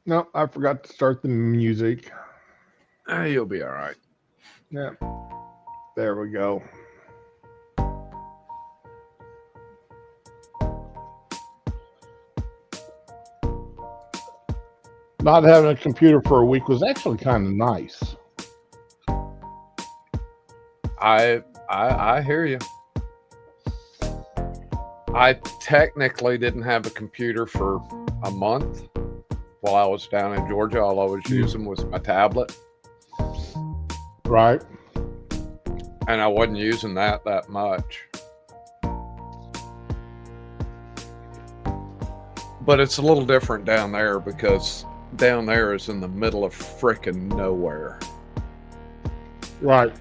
No, I forgot to start the music. You'll be all right. Yeah, there we go. Not having a computer for a week was actually kind of nice. I hear you. I technically didn't have a computer for a month while I was down in Georgia. All I was using was my tablet. Right. And I wasn't using that much. But it's a little different down there because down there is in the middle of frickin' nowhere. Right.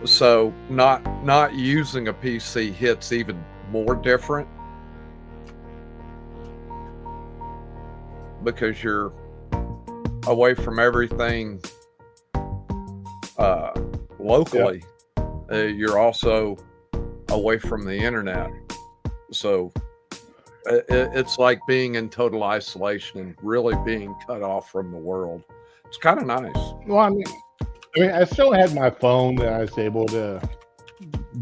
So not using a PC hits even more different because you're away from everything locally. You're also away from the internet. So it's like being in total isolation and really being cut off from the world. It's kind of nice. Well, I still had my phone that I was able to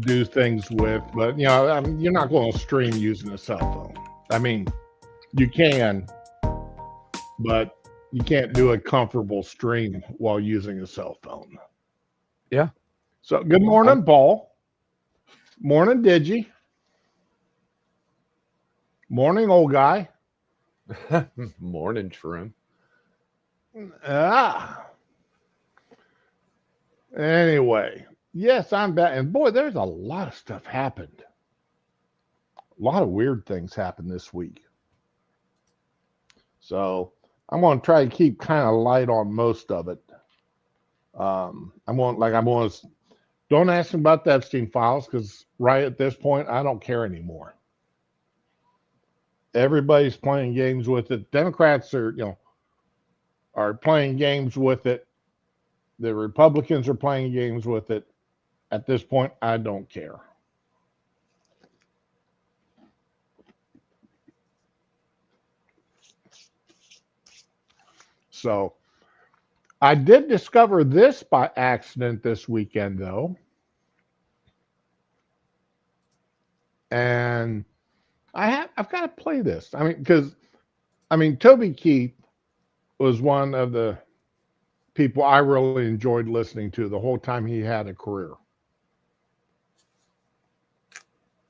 do things with, but you're not going to stream using a cell phone. I mean, you can, but you can't do a comfortable stream while using a cell phone. Yeah. So, good morning, Paul. Morning, Digi. Morning, old guy. Morning, Trim. Anyway, yes, I'm back. And boy, there's a lot of stuff happened. A lot of weird things happened this week. So I'm going to try to keep kind of light on most of it. Don't ask me about the Epstein files because right at this point, I don't care anymore. Everybody's playing games with it. Democrats are playing games with it. The Republicans are playing games with it. At this point, I don't care. So I did discover this by accident this weekend, though. And I've got to play this. Because Toby Keith was one of the people I really enjoyed listening to the whole time he had a career.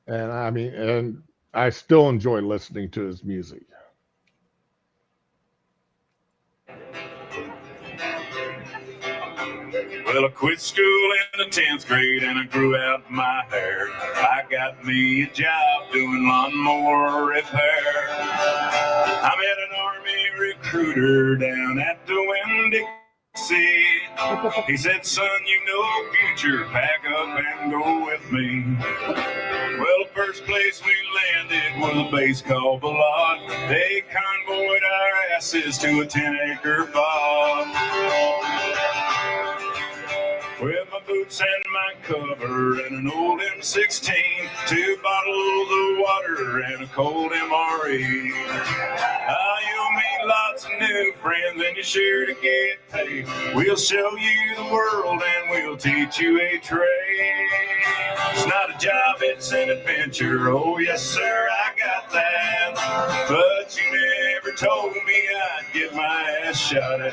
And I still enjoy listening to his music. Well, I quit school in the 10th grade and I grew out my hair. I got me a job doing lawnmower repair. I met an army recruiter down at the Winn-Dixie. He said, son, you know future, pack up and go with me. Well, the first place we landed was a base called the Lot. They convoyed our asses to a 10-acre farm. With my boots and my cover and an old M16, 2 bottles of water and a cold MRE. You'll meet lots of new friends and you're sure to get paid. We'll show you the world and we'll teach you a trade. It's not a job, it's an adventure. Oh yes sir, I got that. But you never told me I'd get my ass shot at.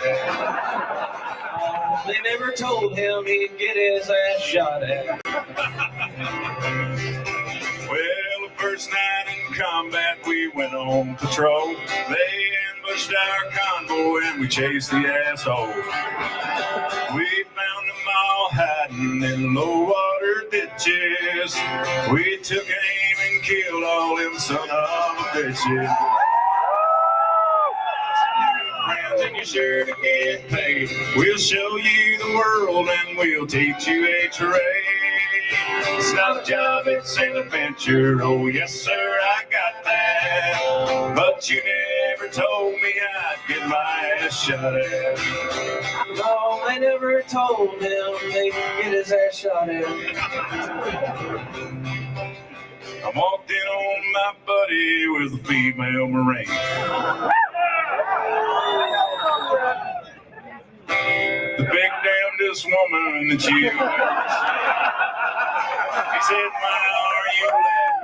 They never told him he'd get his ass shot at. Well, the first night in combat, we went on patrol. They ambushed our convoy and we chased the assholes. We found them all hiding in low water ditches. We took aim and killed all them son of a bitches. And you're sure to get paid. We'll show you the world and we'll teach you a trade. It's not a job, it's an adventure. Oh yes sir, I got that. But you never told me I'd get my ass shot at. No, they never told him they'd get his ass shot at. I walked in on my buddy with a female Marine. woman that you ever seen. He said, why are you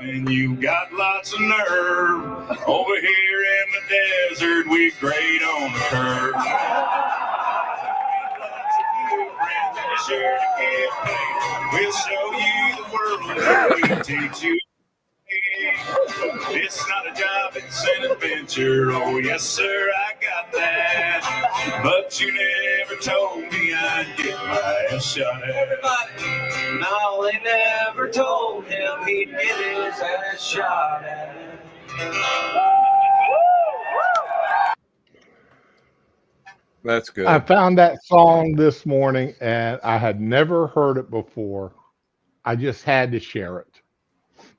laughing? You got lots of nerve. Over here in the desert, we grade on the curve. Lots of new friends, and be sure to get paid. We'll show you the world, we'll teach you. It's not a job, it's an adventure. Oh, yes, sir, I got that. But you never told me I'd get my ass shot at. No, they never told him he'd get his ass shot at. That's good. I found that song this morning and I had never heard it before. I just had to share it.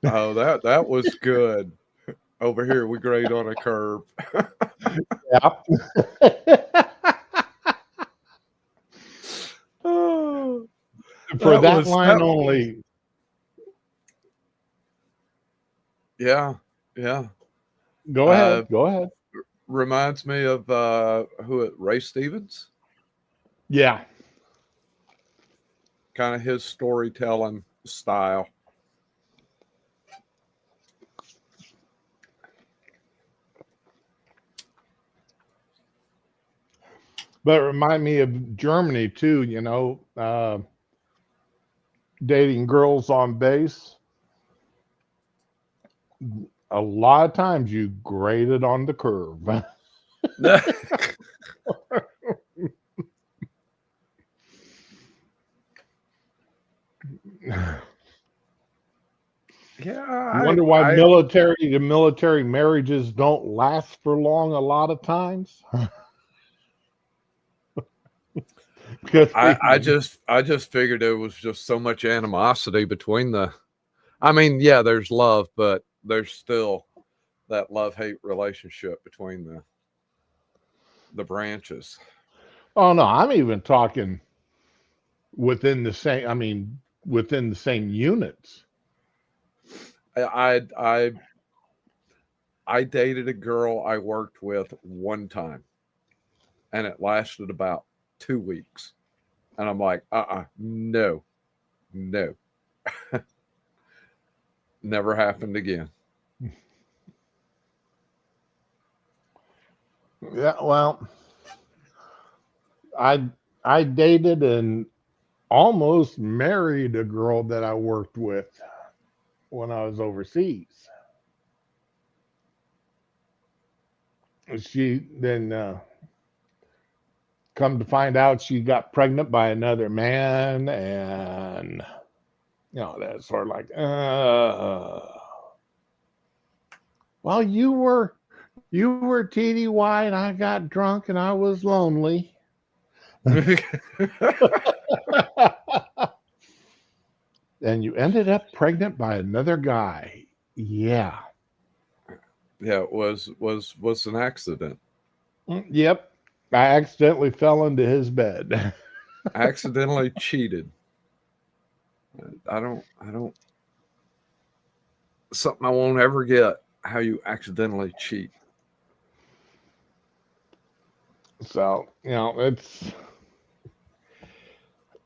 Oh, that was good. Over here, we grade on a curve. Yeah. Oh, For that was- line that- only. yeah. Go ahead. Go ahead. Reminds me of Ray Stevens. Yeah. Kind of his storytelling style. But it reminded me of Germany too, dating girls on base. A lot of times you graded on the curve. Yeah, I wonder why military marriages don't last for long a lot of times. Because I just figured there was just so much animosity between the. I mean, yeah, there's love, but there's still that love-hate relationship between the branches. Oh no, I'm even talking within the same units. I dated a girl I worked with one time, and it lasted about 2 weeks, and I'm like, no, never happened again. Yeah, well, I dated and almost married a girl that I worked with when I was overseas. She then come to find out she got pregnant by another man, and that's sort of like, well, you were TDY, and I got drunk, and I was lonely. And you ended up pregnant by another guy. Yeah. Yeah, it was an accident. Yep. I accidentally fell into his bed. Accidentally cheated. I don't something I won't ever get, how you accidentally cheat. So,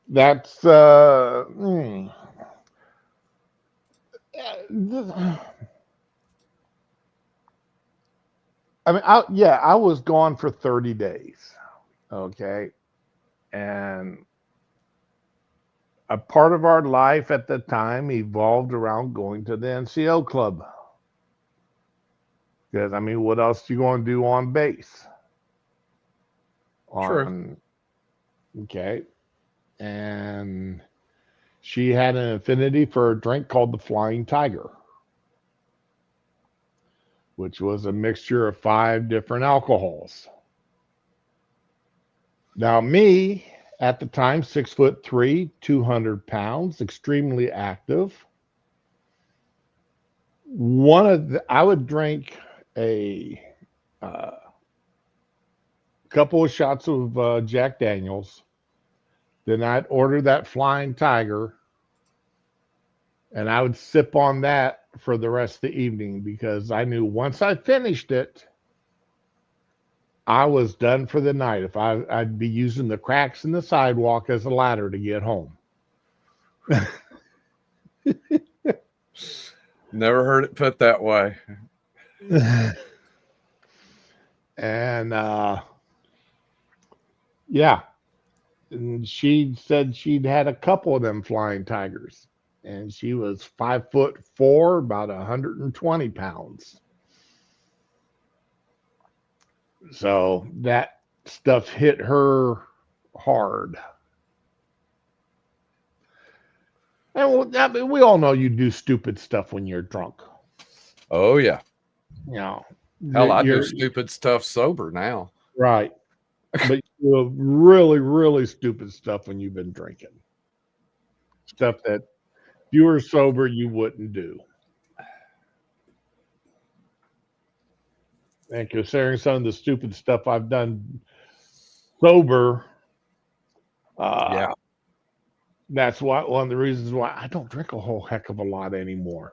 that's I mean, I was gone for 30 days. Okay. And a part of our life at the time evolved around going to the NCO club. Because, I mean, what else you going to do on base? True. Okay. And she had an affinity for a drink called the Flying Tiger, which was a mixture of 5 different alcohols. Now, me at the time, 6'3", 200 pounds, extremely active. I would drink a couple of shots of Jack Daniels. Then I'd order that Flying Tiger, and I would sip on that for the rest of the evening because I knew once I finished it, I was done for the night. If I'd be using the cracks in the sidewalk as a ladder to get home. Never heard it put that way. And yeah, and she said she'd had a couple of them flying tigers, and she was 5'4", about 120 pounds. So that stuff hit her hard. And I mean, we all know you do stupid stuff when you're drunk. Oh yeah. You know, Hell, I do you're stupid stuff sober now. right, but you do really, really stupid stuff when you've been drinking. Stuff that if you were sober you wouldn't do. And considering some of the stupid stuff I've done sober, Yeah. that's why one of the reasons why I don't drink a whole heck of a lot anymore.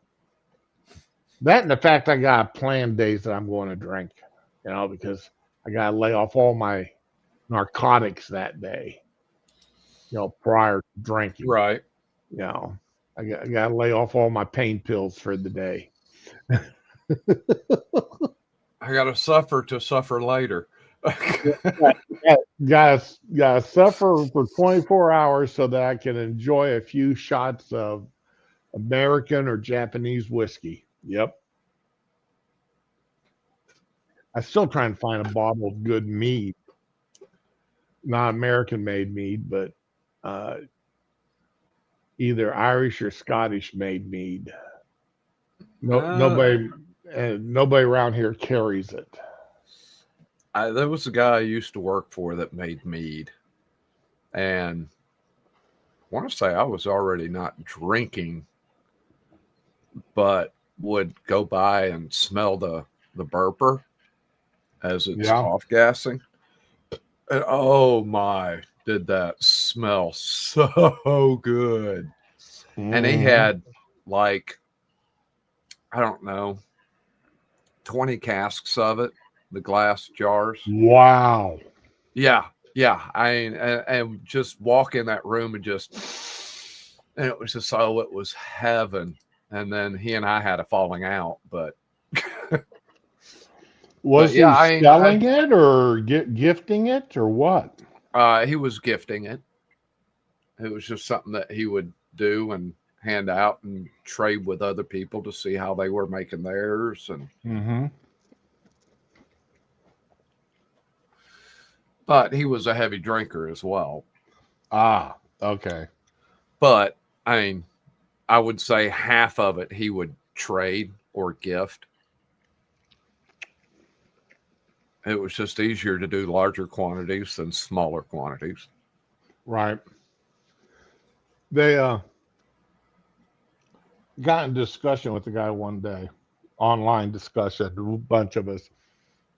That and the fact I got planned days that I'm going to drink, because I got to lay off all my narcotics that day, prior to drinking. Right. I got to lay off all my pain pills for the day. I got to suffer to suffer later. Gotta suffer for 24 hours so that I can enjoy a few shots of American or Japanese whiskey. Yep. I still try and find a bottle of good mead, not American made mead, but either Irish or Scottish made mead. Nobody around here carries it. There was a guy I used to work for that made mead, and I want to say I was already not drinking, but would go by and smell the burper as it's off gassing. And oh my, did that smell so good. And he had like, I don't know, 20 casks of it, the glass jars. Wow. Yeah. I mean, and just walk in that room and it was just, it was heaven. And then he and I had a falling out, but was he selling it or gifting it or what? He was gifting it. It was just something that he would do and hand out and trade with other people to see how they were making theirs. And but he was a heavy drinker as well. Ah, okay. But I mean, I would say half of it he would trade or gift. It was just easier to do larger quantities than smaller quantities. Right. They got in discussion with the guy one day, online discussion, a bunch of us,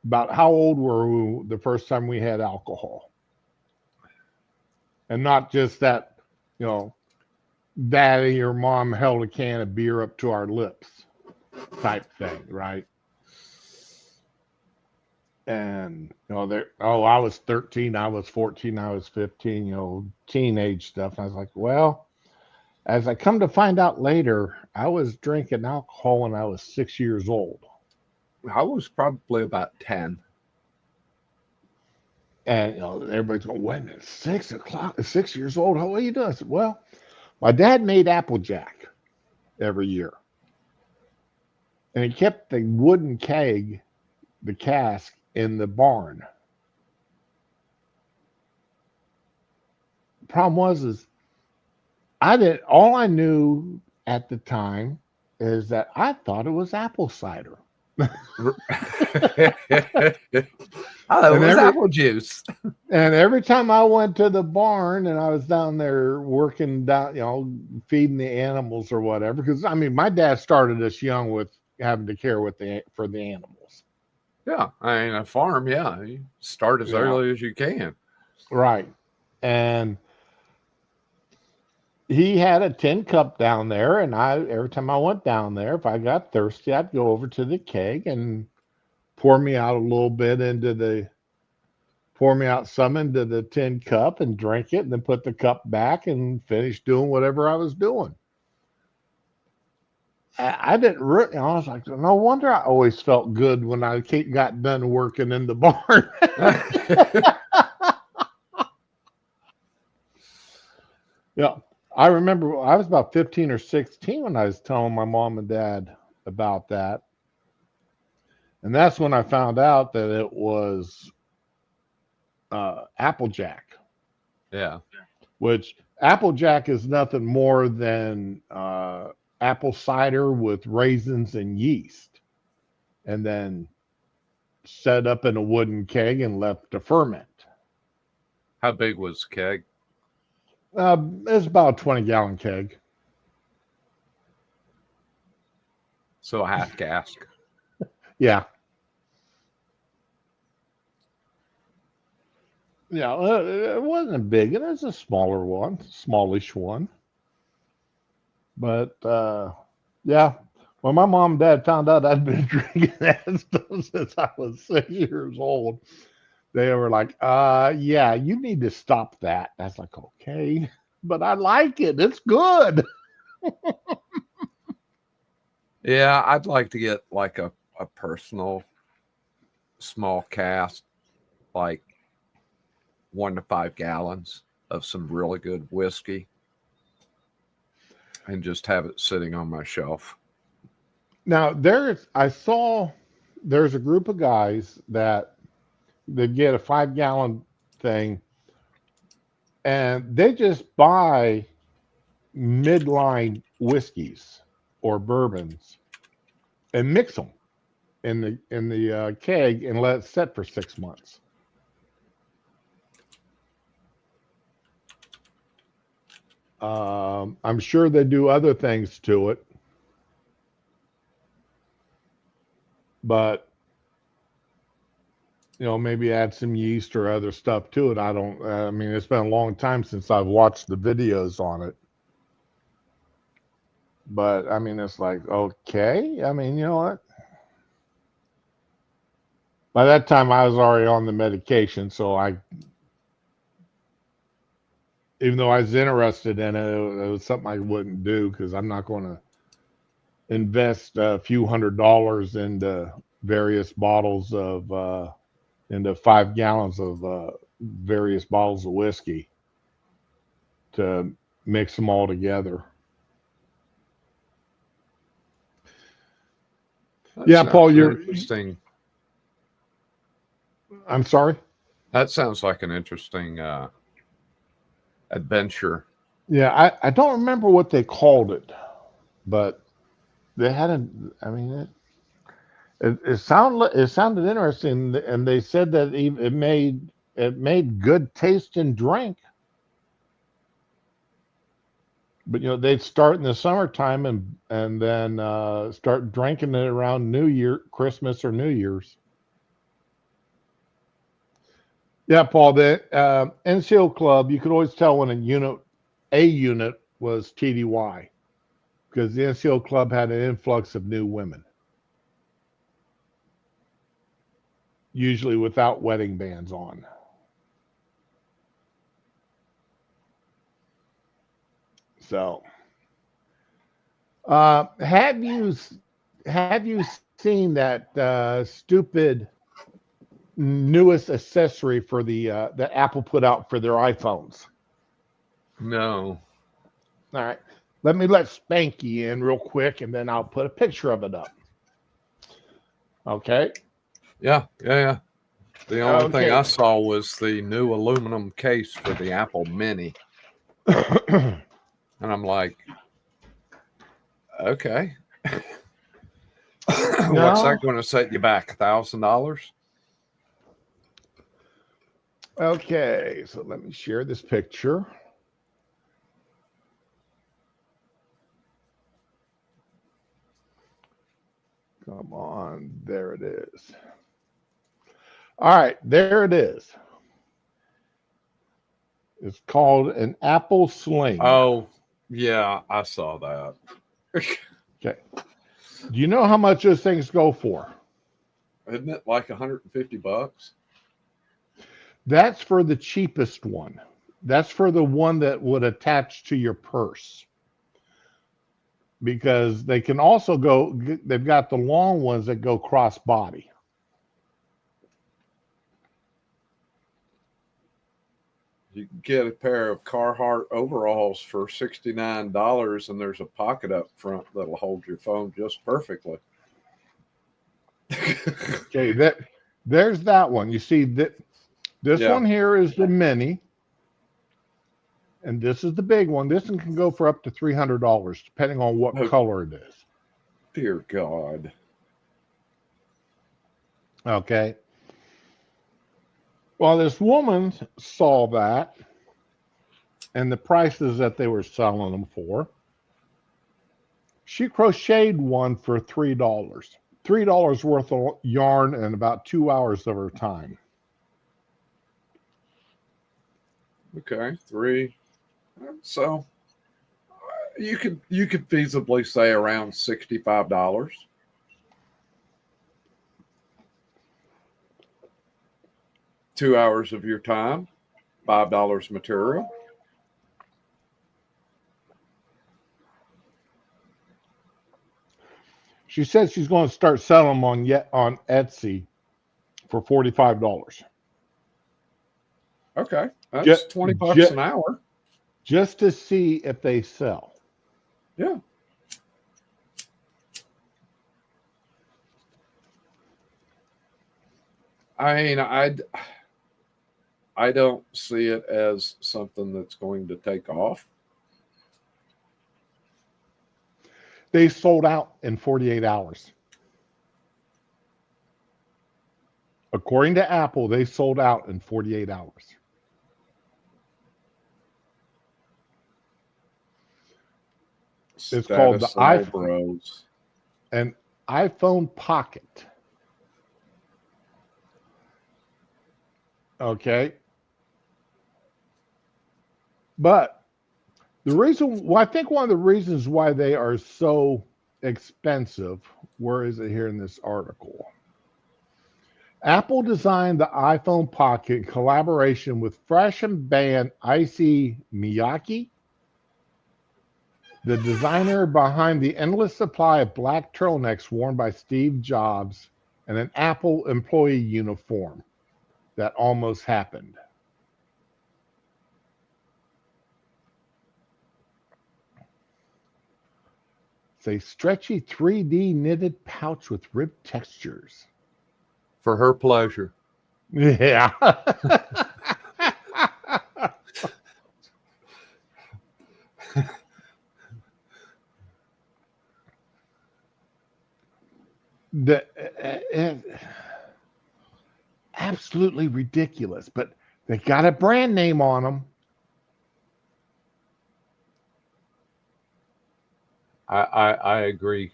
about how old were we the first time we had alcohol. And not just that, daddy or mom held a can of beer up to our lips type thing, right? And I was 13, I was 14, I was 15, teenage stuff. And I was like, well, as I come to find out later, I was drinking alcohol when I was 6 years old. I was probably about 10. And everybody's going, wait a minute, 6 years old, what are you doing? I said, well, my dad made Applejack every year. And he kept the wooden keg, the cask, in the barn. The problem is all I knew at the time is that I thought it was apple cider. It was apple juice. And every time I went to the barn and I was down there working down, feeding the animals or whatever, because I mean, my dad started us young with having to care for the animals. Yeah, I mean, a farm, you start as early as you can. Right. And he had a tin cup down there, and every time I went down there, if I got thirsty, I'd go over to the keg and pour me out a little bit into the pour me out some into the tin cup and drink it, and then put the cup back and finish doing whatever I was doing. I didn't really, I was like, no wonder I always felt good when I got done working in the barn. Yeah. I remember I was about 15 or 16 when I was telling my mom and dad about that. And that's when I found out that it was Applejack, Yeah. which Applejack is nothing more than apple cider with raisins and yeast, and then set up in a wooden keg and left to ferment. How big was the keg? It's about a 20-gallon keg. So a half cask. Yeah. Yeah, it wasn't big. It was a smaller one, smallish one. But yeah, when my mom and dad found out I'd been drinking that stuff since I was 6 years old, they were like, yeah, you need to stop that. I was like, okay, but I like it. It's good. Yeah, I'd like to get like a personal small cask, like 1 to 5 gallons of some really good whiskey, and just have it sitting on my shelf. Now, I saw there's a group of guys that they get a 5-gallon thing and they just buy midline whiskeys or bourbons and mix them in the keg and let it set for 6 months. I'm sure they do other things to it, but maybe add some yeast or other stuff to it. I mean, it's been a long time since I've watched the videos on it. But I mean, it's like, okay. I mean, you know what? By that time, I was already on the medication. So even though I was interested in it, it was something I wouldn't do because I'm not going to invest a few $100s into various bottles of, into 5 gallons of various bottles of whiskey to mix them all together. Yeah, Paul, you're interesting. I'm sorry. That sounds like an interesting adventure. Yeah, I don't remember what they called it, but they had I mean, it sounded interesting, and they said that it made good taste and drink. But they'd start in the summertime and then start drinking it around New Year, Christmas or New Year's. Yeah, Paul, the NCO club, you could always tell when a unit was TDY because the NCO club had an influx of new women, usually without wedding bands on. So, have you seen that stupid newest accessory for that Apple put out for their iPhones? No. All right. Let Spanky in real quick, and then I'll put a picture of it up. Okay. Yeah. The only thing I saw was the new aluminum case for the Apple Mini. And I'm like, okay. What's that going to set you back? $1,000? Okay, so let me share this picture. Come on, there it is. All right, there it is. It's called an Apple Sling. Oh, yeah, I saw that. Okay. Do you know how much those things go for? Isn't it like $150? That's for the cheapest one. That's for the one that would attach to your purse. Because they can also go, they've got the long ones that go cross body. You can get a pair of Carhartt overalls for $69, and there's a pocket up front that'll hold your phone just perfectly. Okay, there's that one. You see that this Yeah. one here is the mini, and this is the big one. This one can go for up to $300, depending on what Oh. color it is. Dear God. Okay. Well, this woman saw that and the prices that they were selling them for. She crocheted one for $3. $3 worth of yarn and about 2 hours of her time. Okay, 3. So you could feasibly say around $65. Two hours of your time, $5 material. She said she's going to start selling them on Etsy for $45. Okay, that's Ju- 20 bucks ju- an hour. Just to see if they sell. Yeah. I mean, I don't see it as something that's going to take off. They sold out in 48 hours. According to Apple, they sold out in 48 hours. It's called the Status symbol iPhone, bros. an iPhone Pocket. Okay. But the reason, well, I think one of the reasons why they are so expensive, where is it here in this article? Apple designed the iPhone Pocket in collaboration with fashion band Icy Miyake, the designer behind the endless supply of black turtlenecks worn by Steve Jobs and an Apple employee uniform that almost happened. It's a stretchy 3D knitted pouch with ribbed textures. For her pleasure. Yeah. the, absolutely ridiculous, but they got a brand name on them. I agree,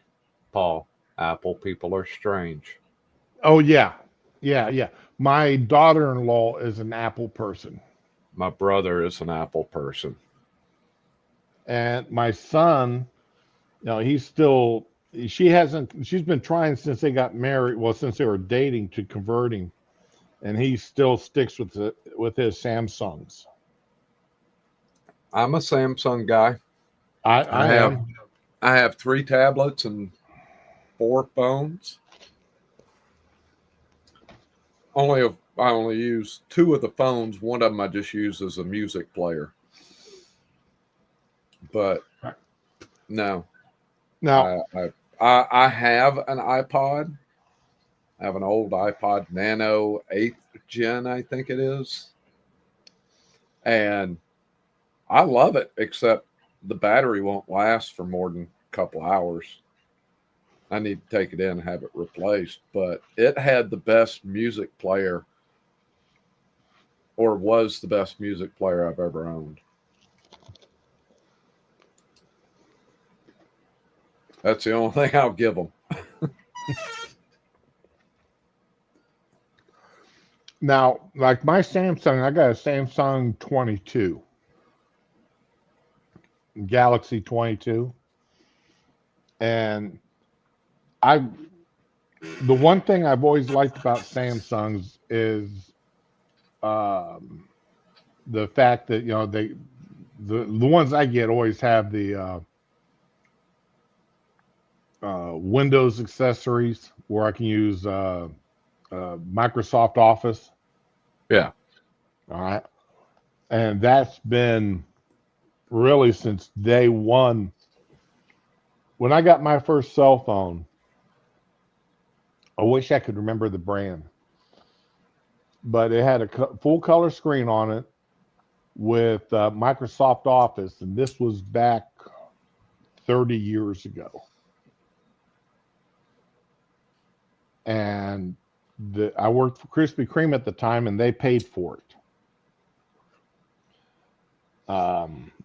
Paul. Apple people are strange. Oh yeah, yeah. My daughter-in-law is an Apple person, My brother is an Apple person. and my son, he's still. She's been trying since they got married. Well, since they were dating to converting, and he still sticks with his Samsungs. I'm a Samsung guy. I am. I have 3 tablets and 4 phones. I only use 2 of the phones. One of them I just use as a music player. But no, Now, I have an iPod. I have an old iPod Nano 8th gen, I think it is, and I love it. Except the battery won't last for more than a couple hours. I need to take it in and have it replaced. But it had the best music player, or was the best music player I've ever owned. That's the only thing I'll give them. now, like my Samsung, I got a Samsung 22, Galaxy 22, and the one thing I've always liked about Samsungs is the fact that the ones I get always have the Windows accessories where I can use Microsoft Office. Yeah. All right, and that's been really since day one. When I got my first cell phone, I wish I could remember the brand, but it had a full color screen on it with Microsoft Office, and this was back 30 years ago. And I worked for Krispy Kreme at the time, and they paid for it.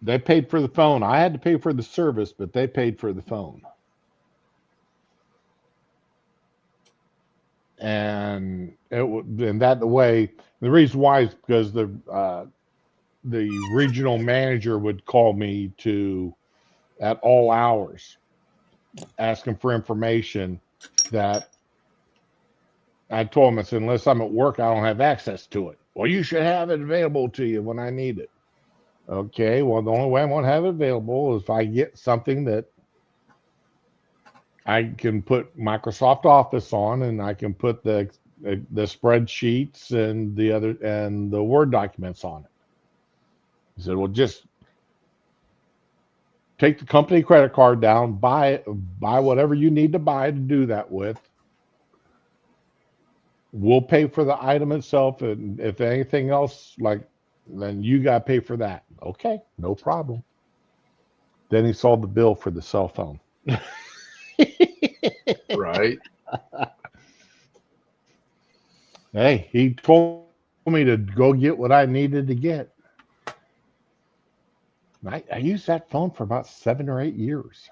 They paid for the phone. I had to pay for the service, but they paid for the phone. And the way the reason why is because the regional manager would call me at all hours asking for information that I told him, I said, unless I'm at work, I don't have access to it. Well, you should have it available to you when I need it. Okay, well, the only way I won't have it available is if I get something that I can put Microsoft Office on, and I can put the spreadsheets and the Word documents on it. He said, well, just take the company credit card down, buy whatever you need to buy to do that with. We'll pay for the item itself, and if anything else, then you got to pay for that. Okay, no problem. Then he saw the bill for the cell phone. Right. Hey, he told me to go get what I needed to get. I used that phone for about 7 or 8 years.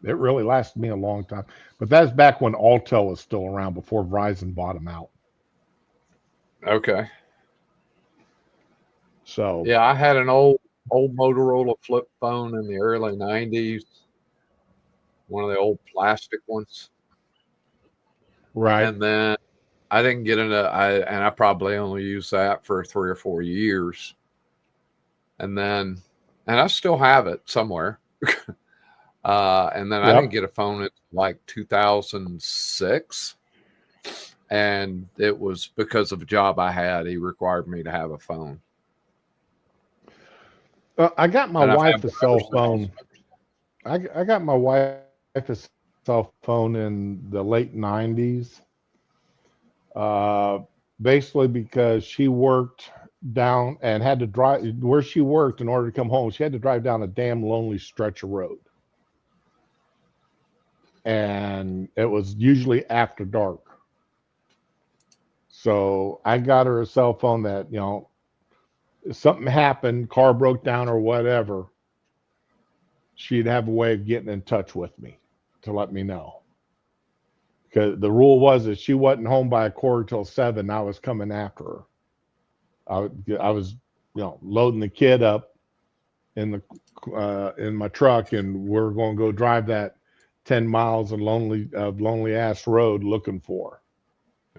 It really lasted me a long time. But that's back when Altel was still around before Verizon bought them out. Okay. So yeah, I had an old Motorola flip phone in the early 90s, one of the old plastic ones. right. And then I didn't get into I probably only used that for 3 or 4 years. And I still have it somewhere. And then I didn't get a phone until like 2006. And it was because of a job I had. He required me to have a phone. I got my wife a cell phone. I got my wife a cell phone in the late 90s. Basically because she worked down and had to drive where she worked in order to come home. She had to drive down a damn lonely stretch of road. And it was usually after dark. So I got her a cell phone that, if something happened, car broke down or whatever, she'd have a way of getting in touch with me to let me know. Because the rule was that she wasn't home by 6:45 till 7. I was coming after her. I was, loading the kid up in my truck, and we're going to go drive that 10 miles of lonely ass road looking for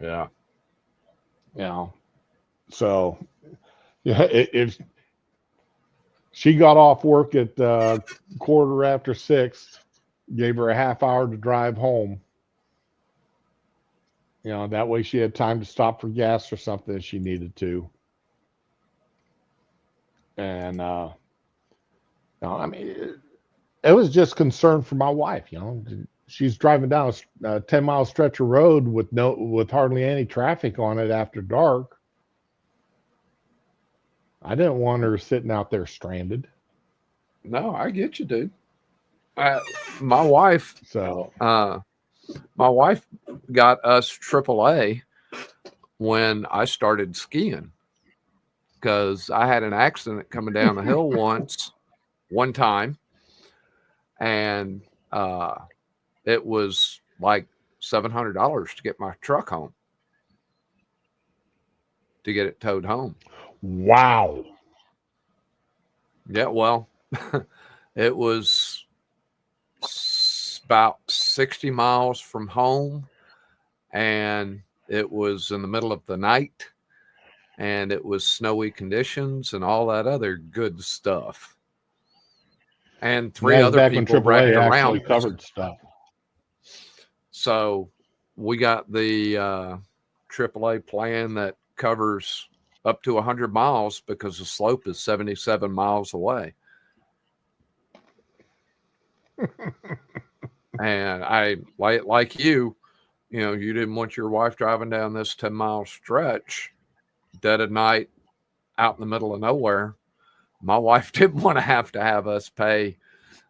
her. Yeah. So if she got off work at 6:15, gave her a half hour to drive home. That way she had time to stop for gas or something if she needed to. And I mean, it was just concern for my wife. She's driving down a 10-mile stretch of road with hardly any traffic on it after dark. I didn't want her sitting out there stranded. No, I get you, dude. My wife got us AAA when I started skiing, because I had an accident coming down the hill one time, and it was like $700 to get my truck home, to get it towed home. Wow. Yeah, well, it was about 60 miles from home, and it was in the middle of the night, and it was snowy conditions and all that other good stuff. And And three that was other back when people wrapped AAA around actually us. covered stuff. So we got the AAA plan that covers up to 100 miles because the slope is 77 miles away. And I, like you know, you didn't want your wife driving down this 10-mile stretch dead at night out in the middle of nowhere. My wife didn't want to have us pay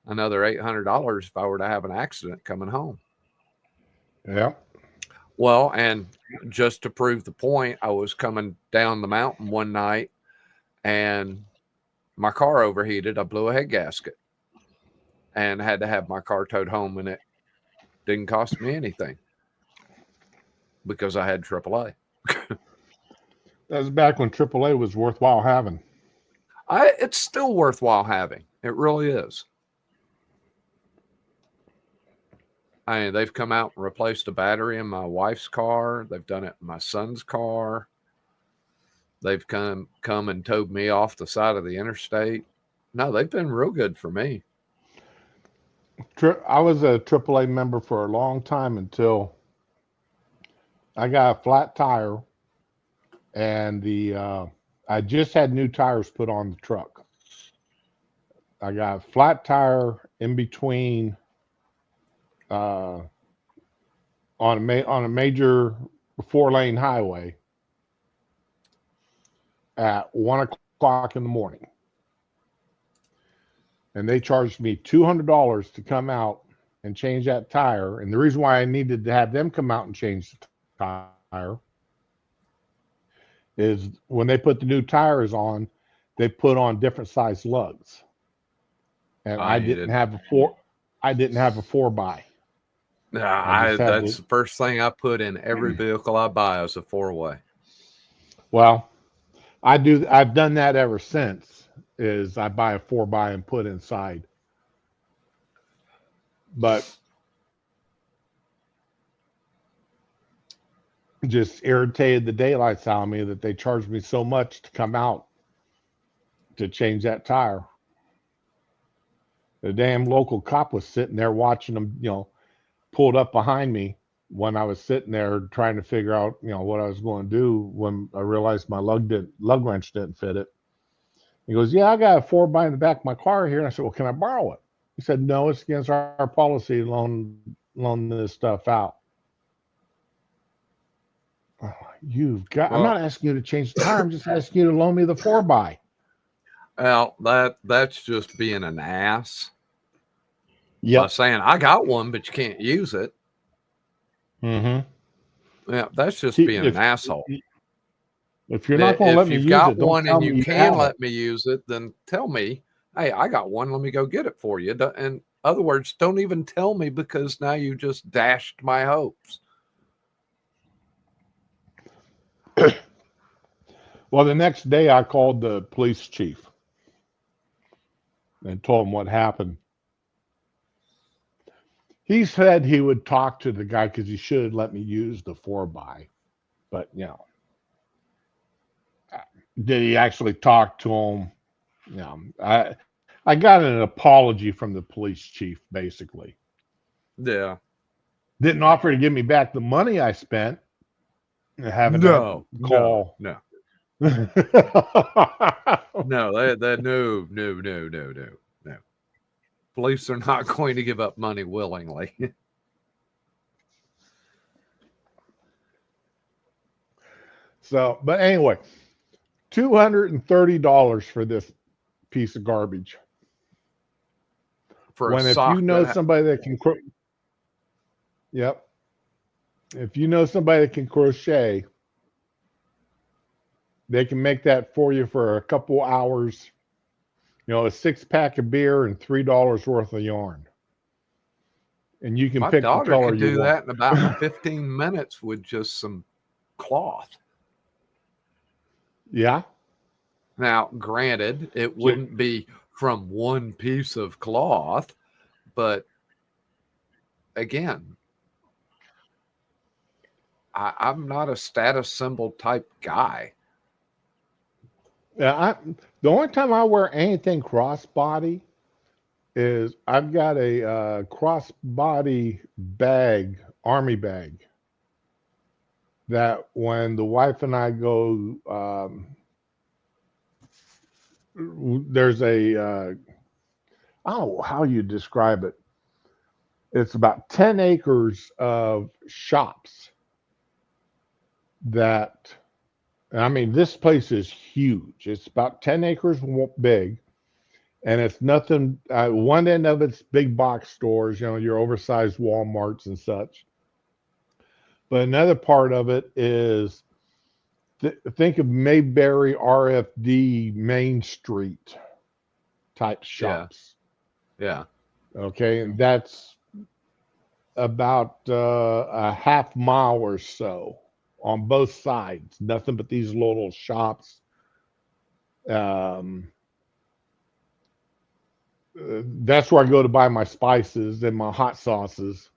another $800 if I were to have an accident coming home. Yeah. Well, and just to prove the point, I was coming down the mountain one night and my car overheated. I blew a head gasket and had to have my car towed home, and it didn't cost me anything because I had AAA. That was back when AAA was worthwhile having. It's still worthwhile having. It really is. I mean, they've come out and replaced a battery in my wife's car. They've done it in my son's car. They've come and towed me off the side of the interstate. No, they've been real good for me. I was a AAA member for a long time until I got a flat tire, and I just had new tires put on the truck. I got a flat tire in between on a major 4-lane highway at 1 o'clock in the morning, and they charged me $200 to come out and change that tire. And the reason why I needed to have them come out and change the tire is when they put the new tires on, they put on different size lugs, and I didn't have a 4x. That's the first thing I put in every vehicle I buy is a 4-way. Well, I've done that ever since. Is I buy a 4x and put inside, but just irritated the daylights out of me that they charged me so much to come out to change that tire. The damn local cop was sitting there watching them, pulled up behind me when I was sitting there trying to figure out, what I was going to do when I realized my lug wrench didn't fit it. He goes, "Yeah, I got a 4x in the back of my car here." And I said, "Well, can I borrow it?" He said, "No, it's against our policy to loan this stuff out." Oh, I'm not asking you to change the tire. I'm just asking you to loan me the 4x. Well, that's just being an ass. Yeah. By saying, "I got one, but you can't use it." Mm-hmm. Yeah, that's just being an asshole. If you're not going to let me use it, if you've got one don't and tell me you can let it. me use it, then tell me, "Hey, I got one. Let me go get it for you." In other words, don't even tell me, because now you just dashed my hopes. Well, the next day I called the police chief and told him what happened. He said he would talk to the guy because he should have let me use the 4x. But, did he actually talk to him? I got an apology from the police chief, basically. Yeah. Didn't offer to give me back the money I spent having that call. No. No. Police are not going to give up money willingly. So, but anyway, $230 for this piece of garbage. If somebody that can, yep. If you know somebody that can crochet, they can make that for you for a couple hours. A 6-pack of beer and $3 worth of yarn. And you can pick the color you want. My daughter could do that in about 15 minutes with just some cloth. Yeah. Now, granted, it wouldn't be from one piece of cloth, but again, I'm not a status symbol type guy. Yeah, the only time I wear anything crossbody is I've got a crossbody bag, army bag, that when the wife and I go, there's a, I don't know how you describe it. It's about 10 acres of shops that, I mean, this place is huge. It's about 10 acres big, and it's nothing. One end of it's big box stores, your oversized Walmarts and such. But another part of it is think of Mayberry RFD Main Street type Yeah. shops. Yeah. Okay, and that's about a half mile or so on both sides. Nothing but these little shops. Um, that's where I go to buy my spices and my hot sauces.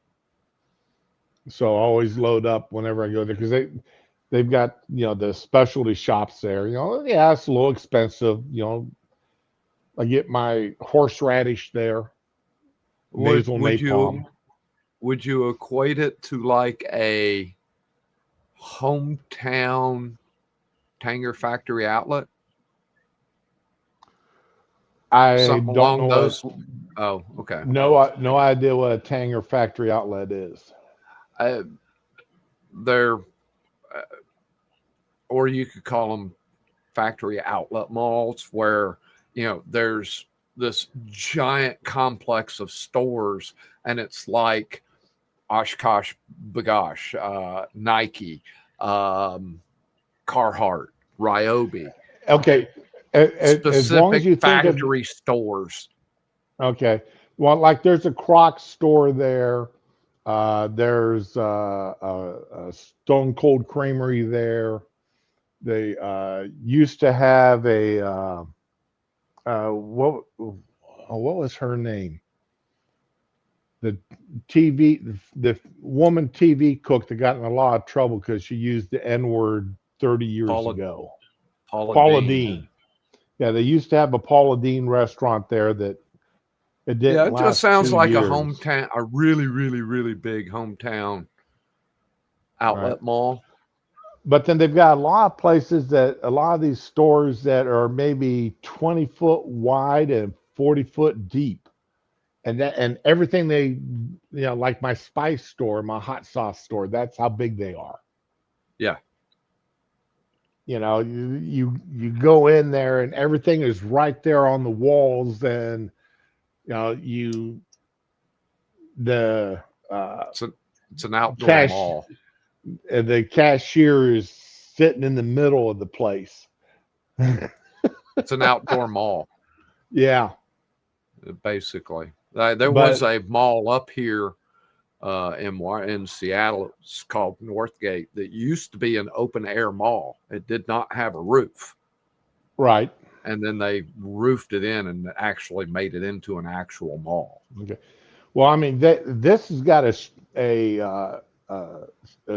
So I always load up whenever I go there because they've got the specialty shops there. Yeah, it's a little expensive. I get my horseradish there, Would nasal would you napalm. would you equate it to like a hometown Tanger factory outlet? I Something don't along know what. those. Oh, okay. No idea what a Tanger factory outlet is. Uh, they're, or you could call them factory outlet malls, where there's this giant complex of stores, and it's like Oshkosh Bagosh, Nike, um, Carhartt, Ryobi, Okay, as long as specific you think of factory stores. okay, well, like there's a Crocs store there. There's a Stone Cold Creamery there. They used to have a what was her name? The the woman TV cook that got in a lot of trouble because she used the N word 30 years Paula ago. Paula Paula Dean. Dean. Yeah, they used to have a Paula Dean restaurant there that it Yeah, didn't it just last sounds like a 2 years. hometown, a really, really, really big hometown Right. outlet mall. But then they've got a lot of these stores that are maybe 20-foot wide and 40-foot deep. And everything like my spice store, my hot sauce store, that's how big they are. Yeah, You go in there and everything is right there on the walls, and you the it's an it's an outdoor cash mall. the cashier is sitting in the middle of the place. It's an outdoor mall, Yeah, basically. There was but a mall up here in Seattle. It's called Northgate. That used to be an open air mall. It did not have a roof, right. and then they roofed it in and actually made it into an actual mall. Okay. Well, I mean, this has got a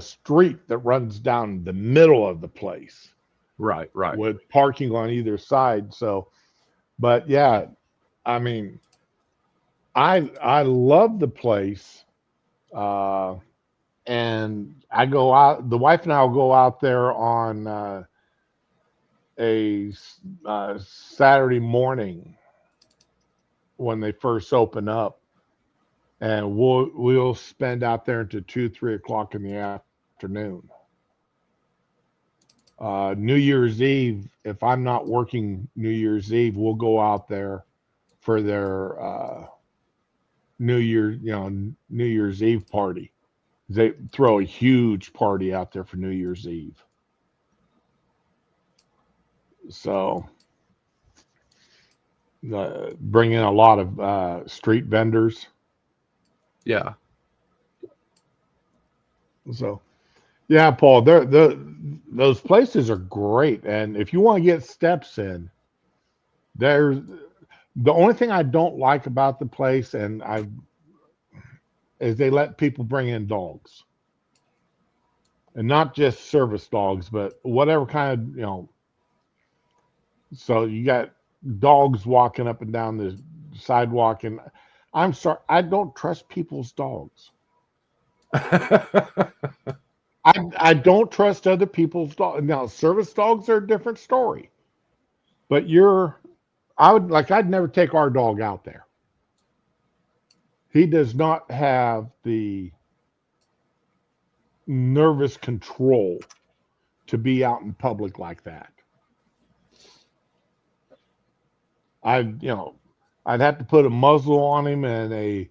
street that runs down the middle of the place Right, right. with parking on either side. So, but yeah, I mean, I love the place, uh, and I go out. The wife and I will go out there on a Saturday morning when they first open up, and we'll spend out there until 2, 3 o'clock in the afternoon. New Year's Eve, if I'm not working New Year's Eve, we'll go out there for their New Year's Eve party. They throw a huge party out there for New Year's Eve. So bring in a lot of street vendors. Yeah. So yeah, Paul, those places are great, and if you want to get steps in, there's the only thing I don't like about the place, and I is they let people bring in dogs, and not just service dogs, but whatever kind of So you got dogs walking up and down the sidewalk, and I'm sorry, I don't trust people's dogs. I don't trust other people's dogs. Now, service dogs are a different story. But I'd never take our dog out there. He does not have the nervous control to be out in public like that. I'd have to put a muzzle on him and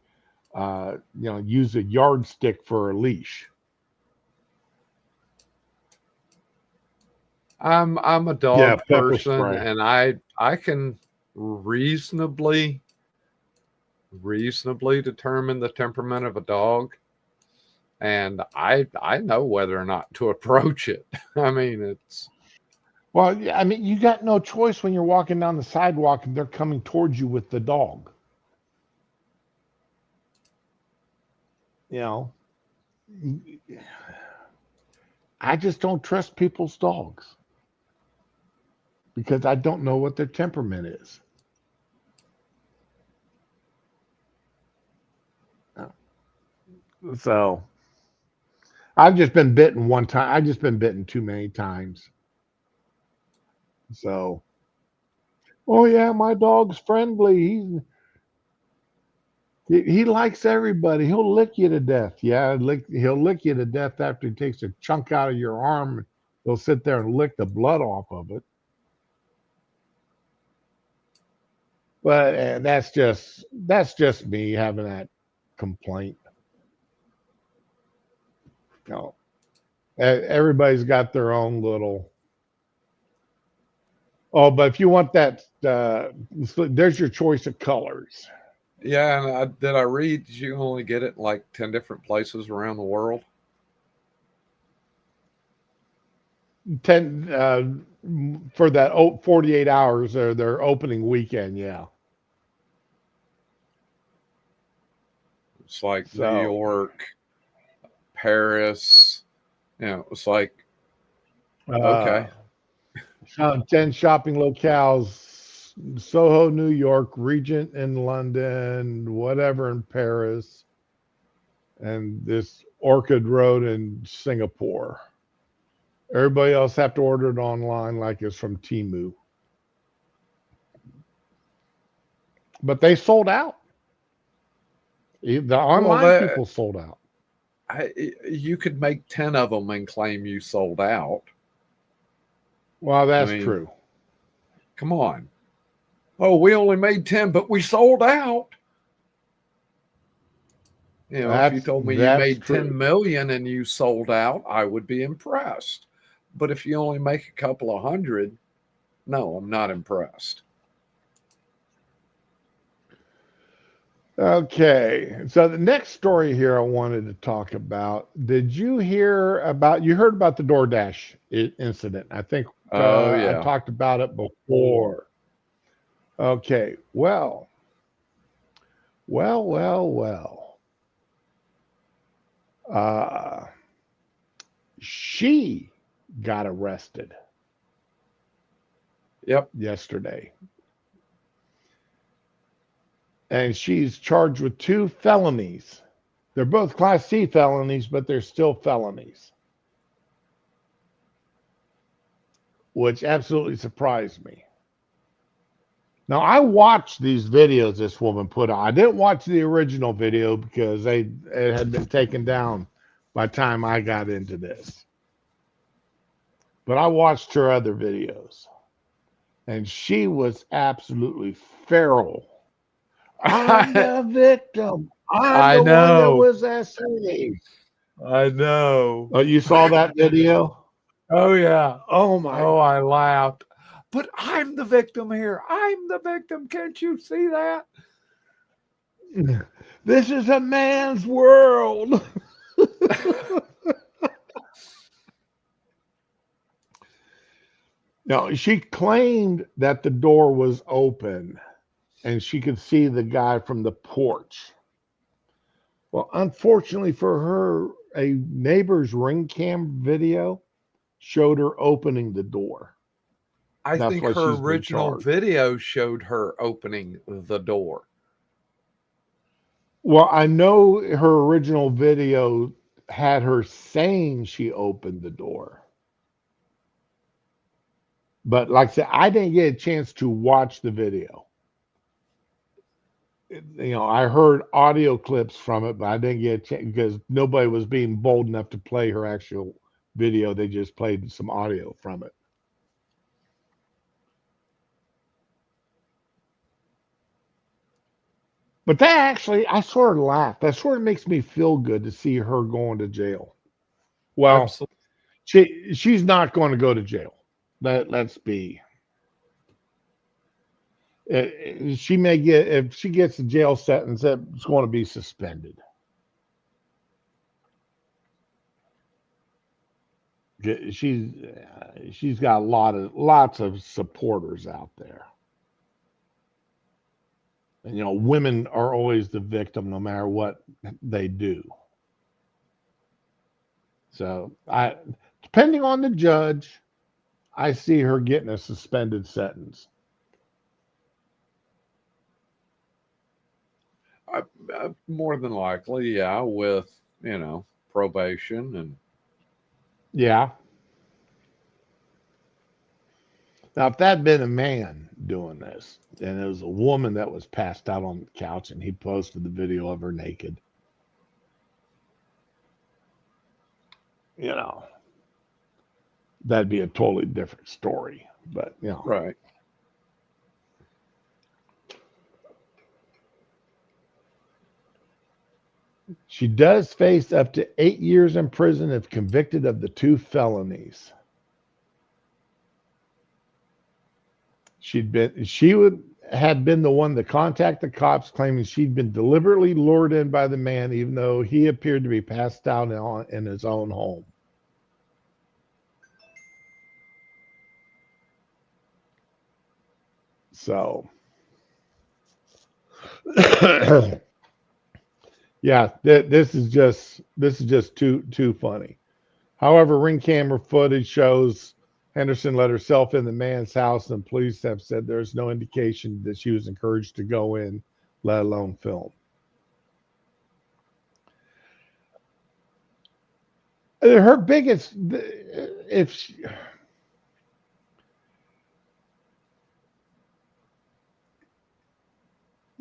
use a yardstick for a leash. I'm a Yeah, dog pepper person, spray. and I can reasonably determine the temperament of a dog, and I know whether or not to approach it. I mean, it's Well, yeah, I mean, you got no choice when you're walking down the sidewalk and they're coming towards you with the dog. You know, I just don't trust people's dogs because I don't know what their temperament is. So I've just been bitten one time. I've just been bitten too many times. So, oh yeah, my dog's friendly. He likes everybody. He'll lick you to death. Yeah, he'll lick you to death after he takes a chunk out of your arm. He'll sit there and lick the blood off of it. But that's just me having that complaint. You know, everybody's got their own little. Oh, but if you want that, there's your choice of colors. yeah. And did I read you can only get it in like 10 different places around the world? 10 for that 48 hours or their opening weekend. Yeah. It's like New So York, Paris. It's like uh, okay. 10 shopping locales: Soho, New York; Regent in London; whatever in Paris; and this Orchid Road in Singapore. Everybody else have to order it online like it's from Timu. But they sold out. The Well, online people sold out. you could make 10 of them and claim you sold out. Well, I that's mean, true. come on. Oh, we only made 10, but we sold out. If you told me you That's made 10 true. million and you sold out, I would be impressed. But if you only make a couple of hundred, no, I'm not impressed. Okay, so the next story here I wanted to talk about. You heard about the DoorDash incident? I think Oh, I yeah. talked about it before. Okay, well. Uh, she got arrested Yep. yesterday, and she's charged with 2 felonies. They're both Class C felonies, but they're still felonies, which absolutely surprised me. Now, I watched these videos this woman put on. I didn't watch the original video because it had been taken down by the time I got into this. But I watched her other videos, and she was absolutely feral. I'm the victim. I'm I the one that know. was saved. I know. Oh, you saw that video? Oh, yeah. Oh my! Oh, I laughed. But I'm the victim here. I'm the victim. Can't you see that? This is a man's world. No, she claimed that the door was open and she could see the guy from the porch. Well, unfortunately for her, a neighbor's ring cam video showed her opening the door. I That's think why her she's been original charged. video showed her opening the door. Well, I know her original video had her saying she opened the door. But like I said, I didn't get a chance to watch the video. I heard audio clips from it, but I didn't get a chance because nobody was being bold enough to play her actual video. They just played some audio from it. But that actually, I sort of laughed. That sort of makes me feel good to see her going to jail. Well, Absolutely. she's not going to go to jail. Let's be. She may get, if she gets a jail sentence, it's going to be suspended. She's got lots of supporters out there. And women are always the victim no matter what they do. So depending on the judge, I see her getting a suspended sentence. More than likely, yeah, with probation and Yeah. Now, if that had been a man doing this, and it was a woman that was passed out on the couch, and he posted the video of her naked, that'd be a totally different story. But right. She does face up to 8 years in prison if convicted of the 2 felonies. She had been the one to contact the cops, claiming she'd been deliberately lured in by the man, even though he appeared to be passed out in his own home. So, yeah, this is just too funny. However, ring camera footage shows Henderson let herself in the man's house, and police have said there's no indication that she was encouraged to go in, let alone film. Her biggest, if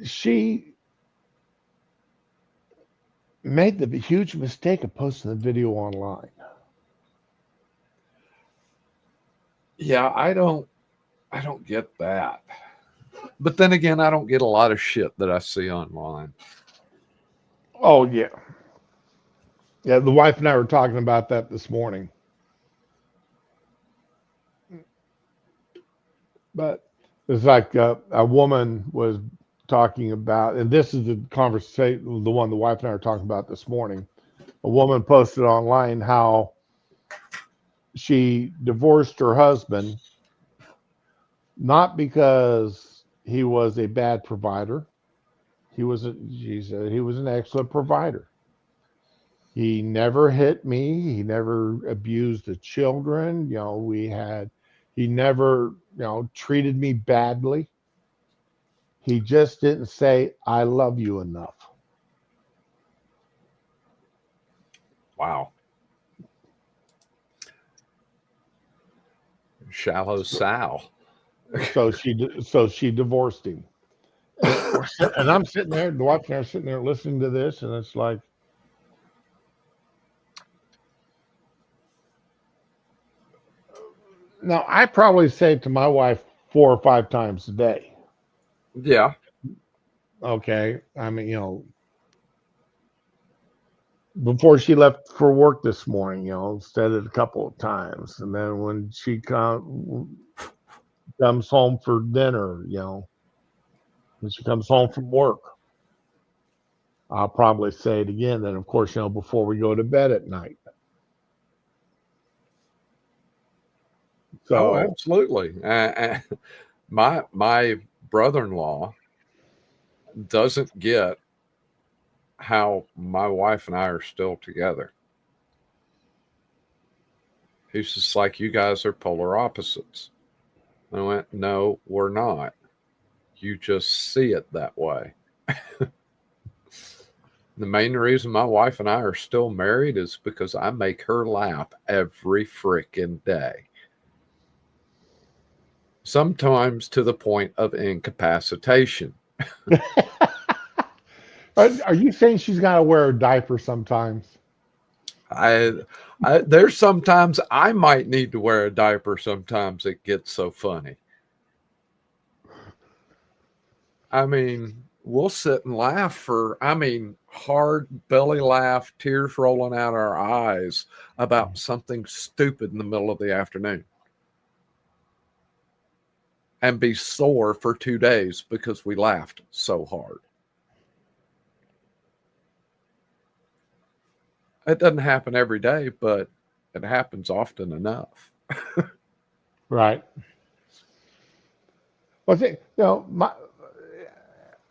she made the huge mistake of posting the video online. Yeah, I don't get that. But then again, I don't get a lot of shit that I see online. Oh yeah. Yeah, the wife and I were talking about that this morning. But it's like a woman was talking about, and this is the conversation, the one the wife and I were talking about this morning. A woman posted online how she divorced her husband not because he was a bad provider. She said he was an excellent provider. He never hit me. He never abused the children. He never, treated me badly. He just didn't say, I love you enough. Wow. Shallow Sal. So she divorced him. And I'm sitting there, the wife and I are sitting there listening to this, and it's like, now I probably say it to my wife 4 or 5 times a day. Yeah. Okay. I mean, before she left for work this morning, said it a couple of times. And then when she comes home for dinner, when she comes home from work, I'll probably say it again. Then, of course, before we go to bed at night. So, absolutely. My brother-in-law doesn't get how my wife and I are still together. He's just like, you guys are polar opposites. I went, no, we're not. You just see it that way. The main reason my wife and I are still married is because I make her laugh every freaking day. Sometimes to the point of incapacitation. Are you saying she's got to wear a diaper sometimes? I, there's sometimes I might need to wear a diaper. Sometimes it gets so funny. I mean, we'll sit and laugh hard belly laugh, tears rolling out our eyes about something stupid in the middle of the afternoon and be sore for 2 days because we laughed so hard. It doesn't happen every day, but it happens often enough. Right. Well,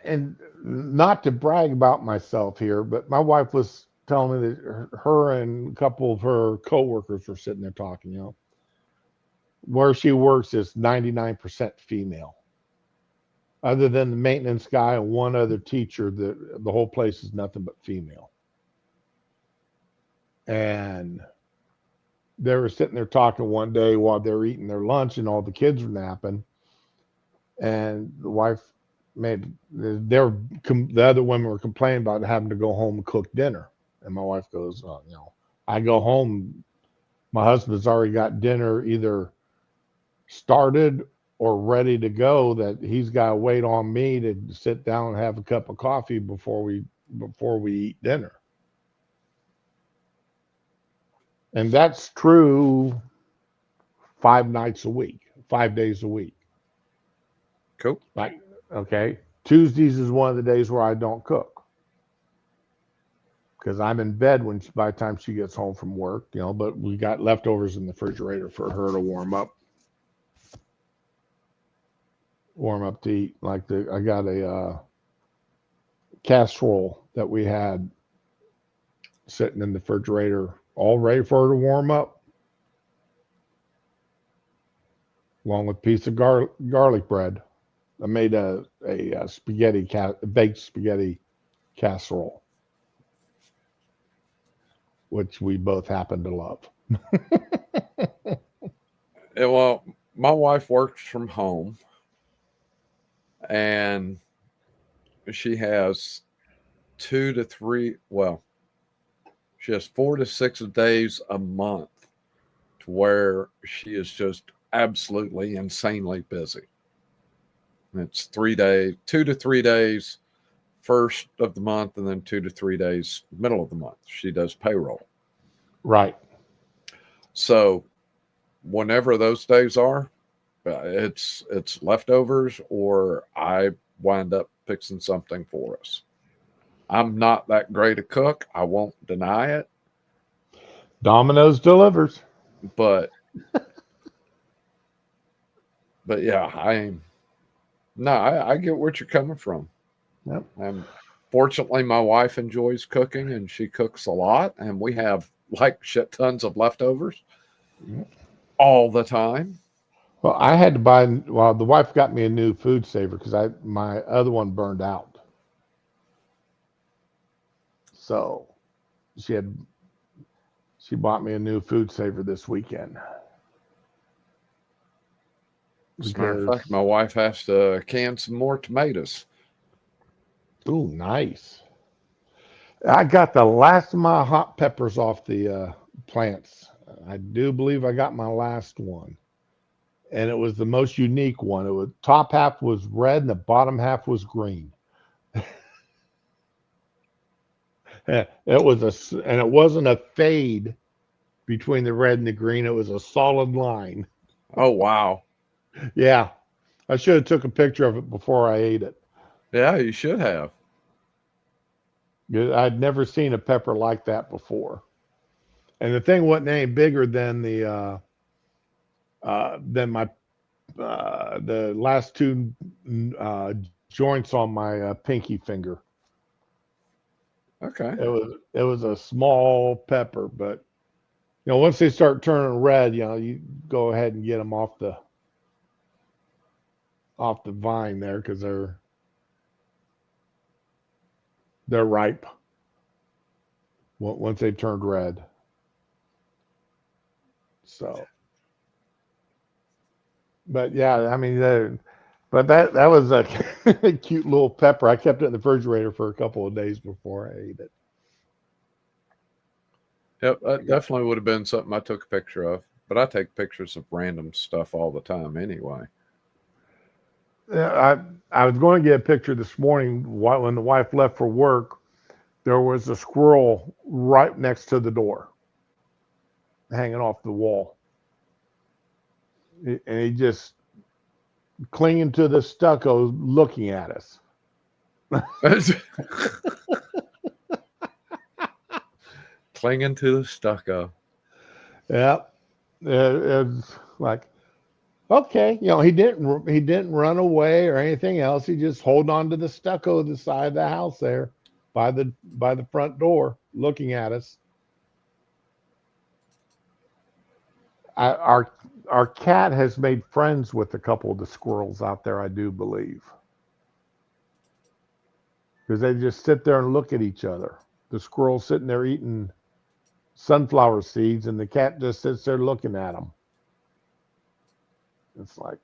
and not to brag about myself here, but my wife was telling me that her and a couple of her coworkers were sitting there talking. Where she works is 99% female. Other than the maintenance guy and one other teacher, the whole place is nothing but female. And they were sitting there talking one day while they were eating their lunch and all the kids were napping. And the wife the other women were complaining about having to go home and cook dinner. And my wife goes, I go home, my husband's already got dinner either started or ready to go, that he's got to wait on me to sit down and have a cup of coffee before we eat dinner. And that's true 5 nights a week, 5 days a week. Cool. Like, okay, Tuesdays is one of the days where I don't cook because I'm in bed by the time she gets home from work, but we got leftovers in the refrigerator for her to warm up to eat. Like I got a casserole that we had sitting in the refrigerator, all ready for her to warm up, along with a piece of garlic bread. I made a baked spaghetti casserole, which we both happen to love. Well, my wife works from home, and she has 4 to 6 days a month to where she is just absolutely insanely busy. It's 2 to 3 days first of the month, and then 2 to 3 days middle of the month. She does payroll. Right. So whenever those days are, it's leftovers, or I wind up fixing something for us. I'm not that great a cook. I won't deny it. Domino's delivers. But yeah, I get where you're coming from. Yep. And fortunately, my wife enjoys cooking, and she cooks a lot, and we have like shit tons of leftovers all the time. Well, I had to buy. Well, the wife got me a new food saver because my other one burned out. So she bought me a new food saver this weekend. As a matter of fact, my wife has to can some more tomatoes. Ooh, nice. I got the last of my hot peppers off the plants. I do believe I got my last one. And it was the most unique one. It was top half was red and the bottom half was green. It wasn't a fade between the red and the green. It was a solid line. Oh, wow. Yeah. I should have took a picture of it before I ate it. Yeah, you should have. I'd never seen a pepper like that before. And the thing wasn't any bigger than the last two joints on my pinky finger. Okay. It was a small pepper, but once they start turning red, you go ahead and get them off the off the vine there because they're ripe once they turned red. So, but yeah, I mean, but that was a cute little pepper. I kept it in the refrigerator for a couple of days before I ate it. Yep, that definitely would have been something I took a picture of. But I take pictures of random stuff all the time anyway. Yeah, I was going to get a picture this morning when the wife left for work. There was a squirrel right next to the door, hanging off the wall, and he just clinging to the stucco, looking at us. Clinging to the stucco. Yep, it's like, okay, he didn't run away or anything else. He just hold on to the stucco of the side of the house there, by the front door, looking at us. Our cat has made friends with a couple of the squirrels out there, I do believe, because they just sit there and look at each other. The squirrel's sitting there eating sunflower seeds, and the cat just sits there looking at them. It's like,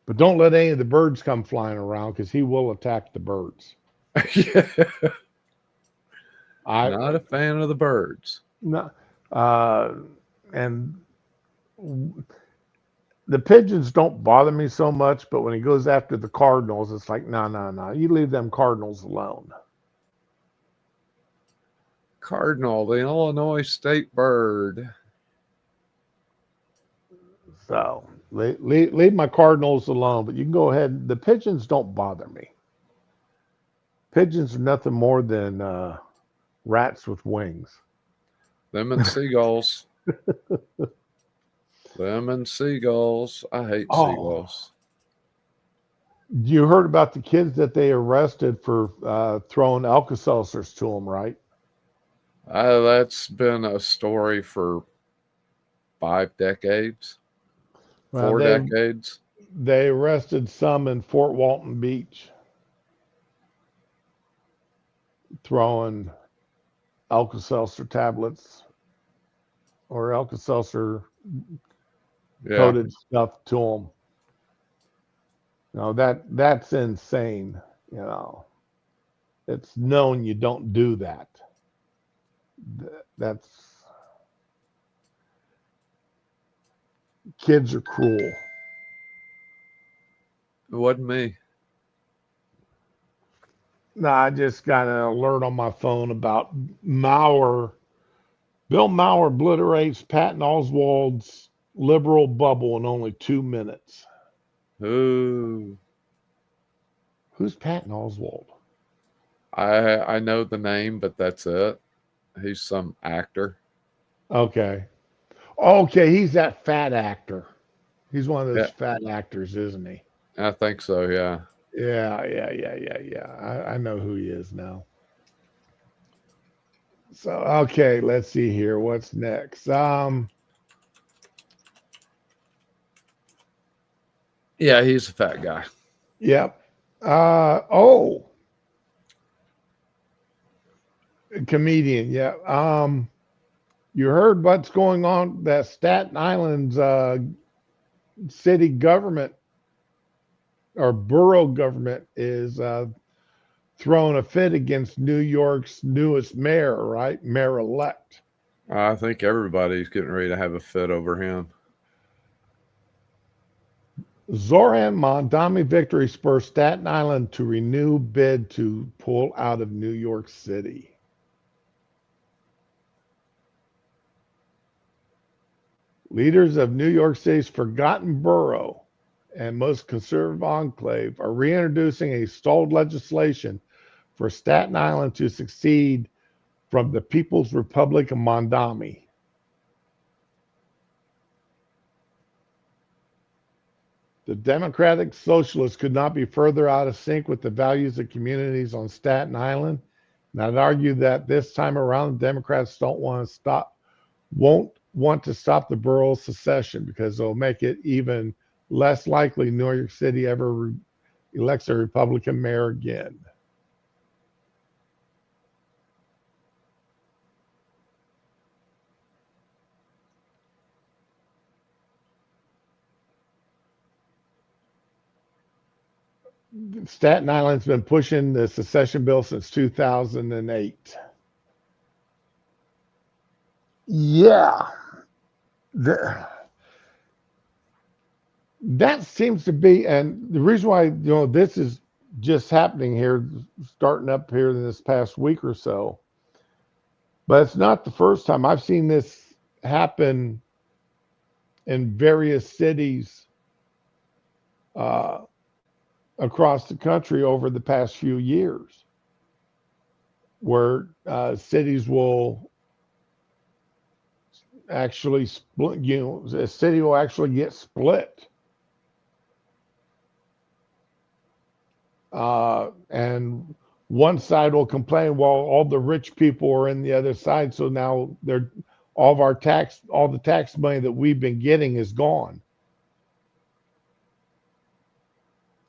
but don't let any of the birds come flying around because he will attack the birds. Yeah. Not a fan of the birds. No, and the pigeons don't bother me so much, but when he goes after the cardinals, it's like, no, you leave them cardinals alone. Cardinal, the Illinois state bird. So leave my cardinals alone, but you can go ahead. The pigeons don't bother me. Pigeons are nothing more than rats with wings. Them and seagulls. Them and seagulls. I hate seagulls. You heard about the kids that they arrested for throwing Alka-Seltzers to them, right? That's been a story for 5 decades. Well, 4 decades. They arrested some in Fort Walton Beach throwing Alka-Seltzer tablets or Alka-Seltzer coated stuff to them. That's insane. It's known you don't do that. That's kids are cruel. It wasn't me. No, I just got an alert on my phone about Maurer. Bill Maurer obliterates Patton Oswalt's liberal bubble in only 2 minutes. Ooh. Who's Patton Oswalt? I know the name, but that's it. He's some actor. Okay, he's that fat actor. He's one of those fat actors, isn't he? I think so, yeah. Yeah. I know who he is now. So, okay, let's see here. What's next? Yeah, he's a fat guy. Yep. Comedian. Yeah. You heard what's going on? That Staten Island's city government or borough government is throwing a fit against New York's newest mayor, right? Mayor-elect. I think everybody's getting ready to have a fit over him. Zoran Mondami victory spurs Staten Island to renew bid to pull out of New York City. Leaders of New York City's forgotten borough and most conservative enclave are reintroducing a stalled legislation for Staten Island to succeed from the People's Republic of Mondami. The Democratic Socialists could not be further out of sync with the values of communities on Staten Island. And I'd argue that this time around, the Democrats won't want to stop the borough's secession because they'll make it even less likely New York City ever elects a Republican mayor again. Staten Island's been pushing the secession bill since 2008. Yeah. That seems to be, and the reason why this is just happening here, starting up here in this past week or so, but it's not the first time I've seen this happen in various cities across the country over the past few years, where cities will actually split. A city will actually get split. And one side will complain, well, all the rich people are in the other side, so now all the tax money that we've been getting is gone.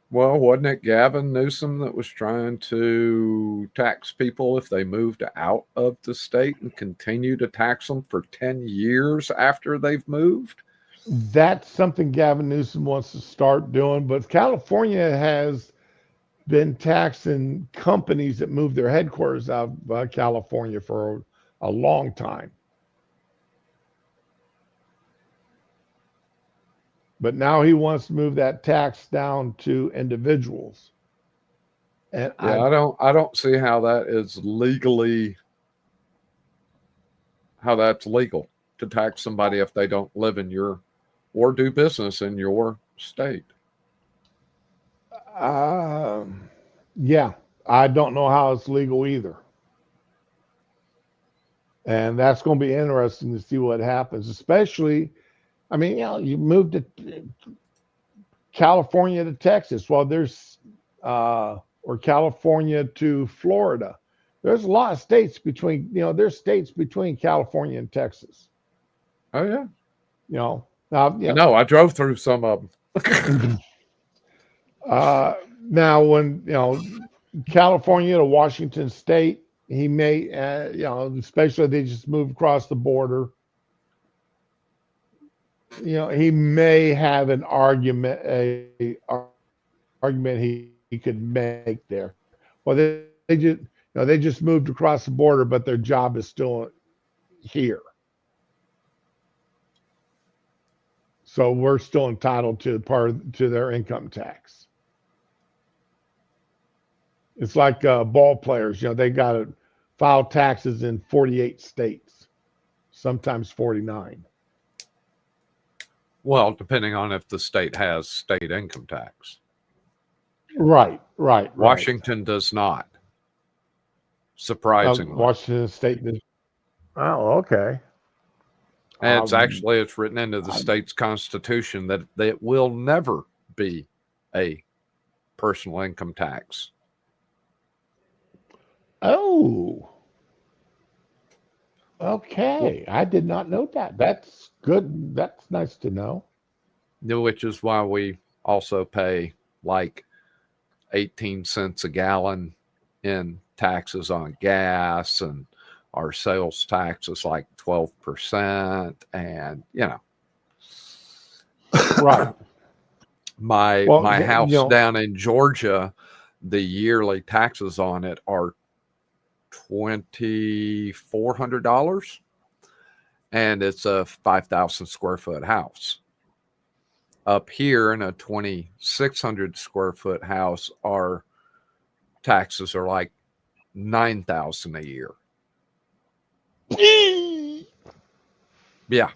Well, wasn't it Gavin Newsom that was trying to tax people if they moved out of the state and continue to tax them for 10 years after they've moved? That's something Gavin Newsom wants to start doing, but California has been taxing companies that move their headquarters out of California for a long time. But now he wants to move that tax down to individuals. And yeah, I don't see how that is legally, how that's legal to tax somebody if they don't live in your or do business in your state. Yeah, I don't know how it's legal either. And that's going to be interesting to see what happens, especially, I mean, you moved to California to Texas. Well, there's, or California to Florida. There's a lot of states between, there's states between California and Texas. Oh, yeah. Now, I know, I drove through some of them. Now, when, California to Washington State, he may, especially they just moved across the border. He may have an argument, argument he could make there. Well, they just moved across the border, but their job is still here. So we're still entitled to to their income tax. It's like ball players, they got to file taxes in 48 states, sometimes 49. Well, depending on if the state has state income tax. Right. Washington does not. Surprisingly. Washington State does. Oh, okay. And it's written into the state's constitution that it will never be a personal income tax. Oh. Okay. I did not know that. That's good. That's nice to know. Which is why we also pay like 18 cents a gallon in taxes on gas, and our sales tax is like 12%. And, Right. my house down in Georgia, the yearly taxes on it are $2,400, and it's a 5,000 square foot house. Up here in a 2,600 square foot house, our taxes are like $9,000 a year. Yeah.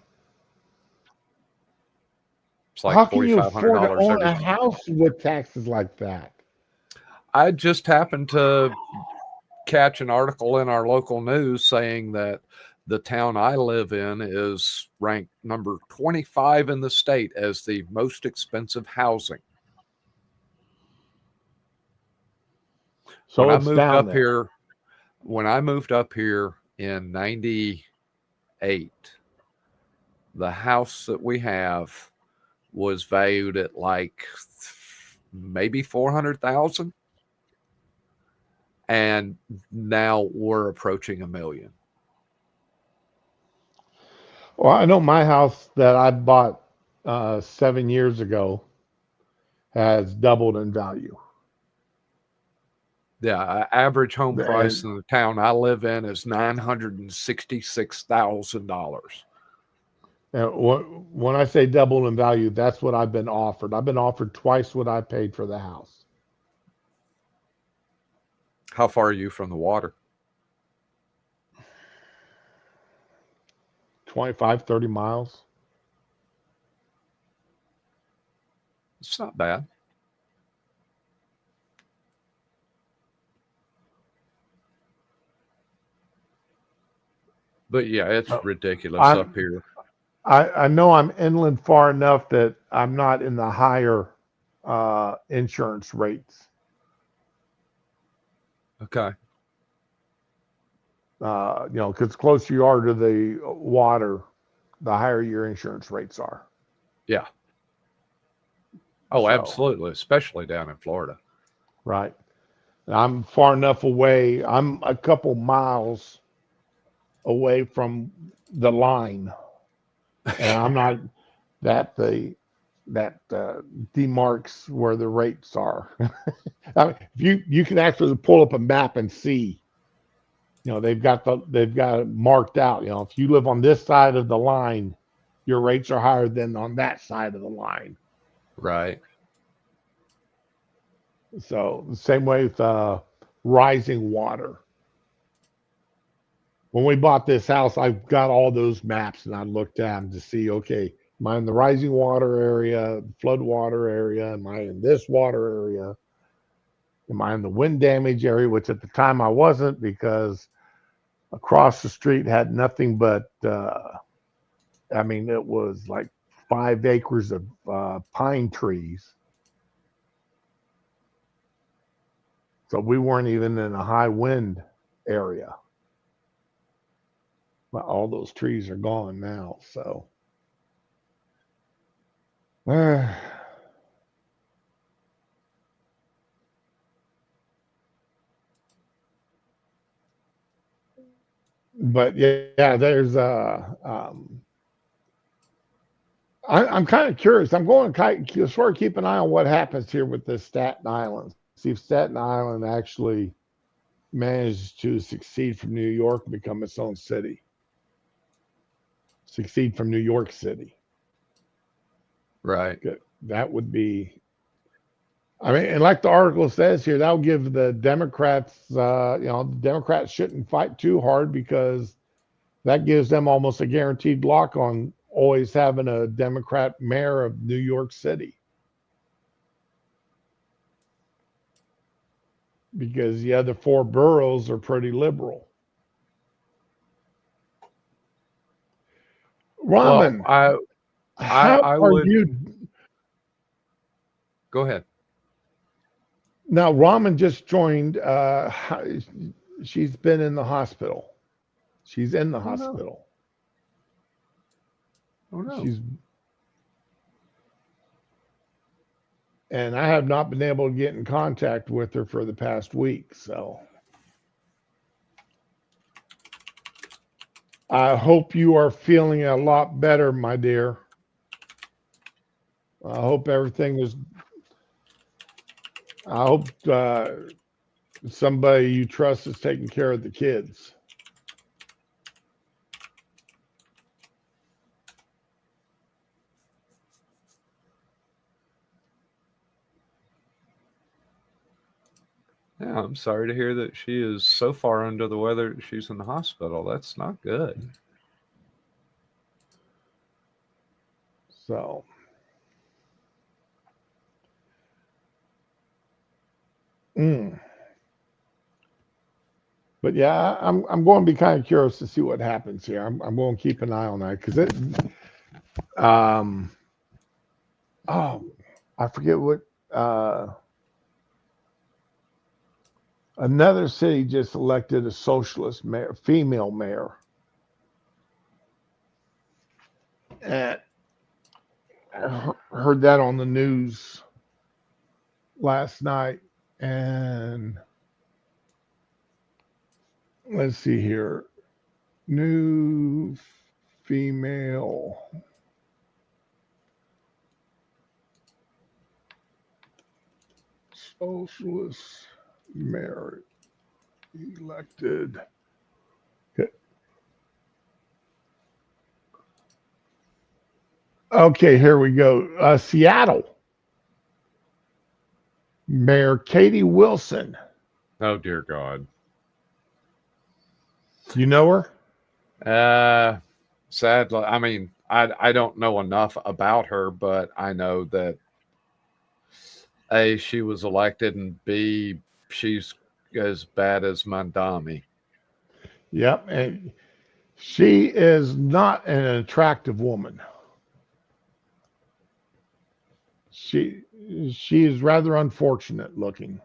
It's like how can you afford to $4,500 own a house with taxes like that? I just happened to catch an article in our local news saying that the town I live in is ranked number 25 in the state as the most expensive housing. So when I moved up here in 98, the house that we have was valued at like maybe 400,000, and now we're approaching $1 million. Well, I know my house that I bought 7 years ago has doubled in value. Yeah, average home price And in the town I live in is $966,000. when I say double in value, that's what I've been offered. I've been offered twice what I paid for the house. How far are you from the water? 25, 30 miles. It's not bad. But yeah, it's ridiculous up here. I know I'm inland far enough that I'm not in the higher insurance rates. Okay. Because the closer you are to the water, the higher your insurance rates are. Yeah. Oh, So, absolutely, especially down in Florida. right. I'm far enough away. I'm a couple miles away from the line, and I'm not that demarks where the rates are. I mean, if you can actually pull up a map and see, they've got it marked out. If you live on this side of the line, your rates are higher than on that side of the line. Right. So the same way with rising water. When we bought this house, I got all those maps and I looked at them to see, okay, am I in the rising water area, flood water area? Am I in this water area? Am I in the wind damage area? Which at the time I wasn't, because across the street had nothing but, it was like 5 acres of pine trees. So we weren't even in a high wind area. But all those trees are gone now. So, but yeah, there's I'm kind of curious. I'm going to sort of keep an eye on what happens here with this Staten Island. See if Staten Island actually manages to succeed from New York and become its own city. Succeed from New York City. Right. That would be. And like the article says here, that'll give the Democrats, the Democrats shouldn't fight too hard, because that gives them almost a guaranteed lock on always having a Democrat mayor of New York City. Because the other 4 boroughs are pretty liberal. Raman, well, I would. You? Go ahead. Now, Raman just joined. She's been in the hospital. She's in the hospital. Oh no. And I have not been able to get in contact with her for the past week. So I hope you are feeling a lot better, my dear. I hope everything is. I hope somebody you trust is taking care of the kids. Yeah, I'm sorry to hear that she is so far under the weather that she's in the hospital. That's not good. So, but yeah, I'm going to be kind of curious to see what happens here. I'm going to keep an eye on that, because I forget what another city just elected a socialist mayor, female mayor. And heard that on the news last night, and let's see here. New female socialist mayor elected. Okay, here we go. Seattle Mayor Katie Wilson. Oh dear God. You know her? Sadly, I mean, I don't know enough about her, but I know that A, she was elected, and B, she's as bad as Mandami. Yep. And she is not an attractive woman. She is rather unfortunate looking.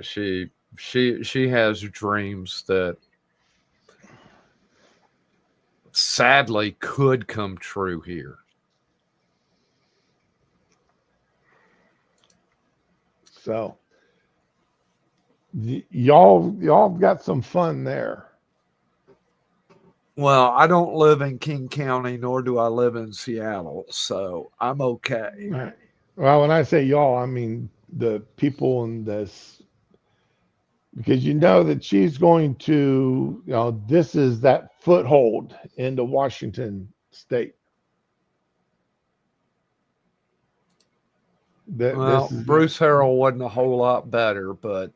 She has dreams that sadly could come true here. So y'all got some fun there. Well, I don't live in King County, nor do I live in Seattle, so I'm okay. Right. Well, when I say y'all, I mean the people in this, because you know that she's going to, this is that foothold into Washington State. Well, Bruce Harrell wasn't a whole lot better, but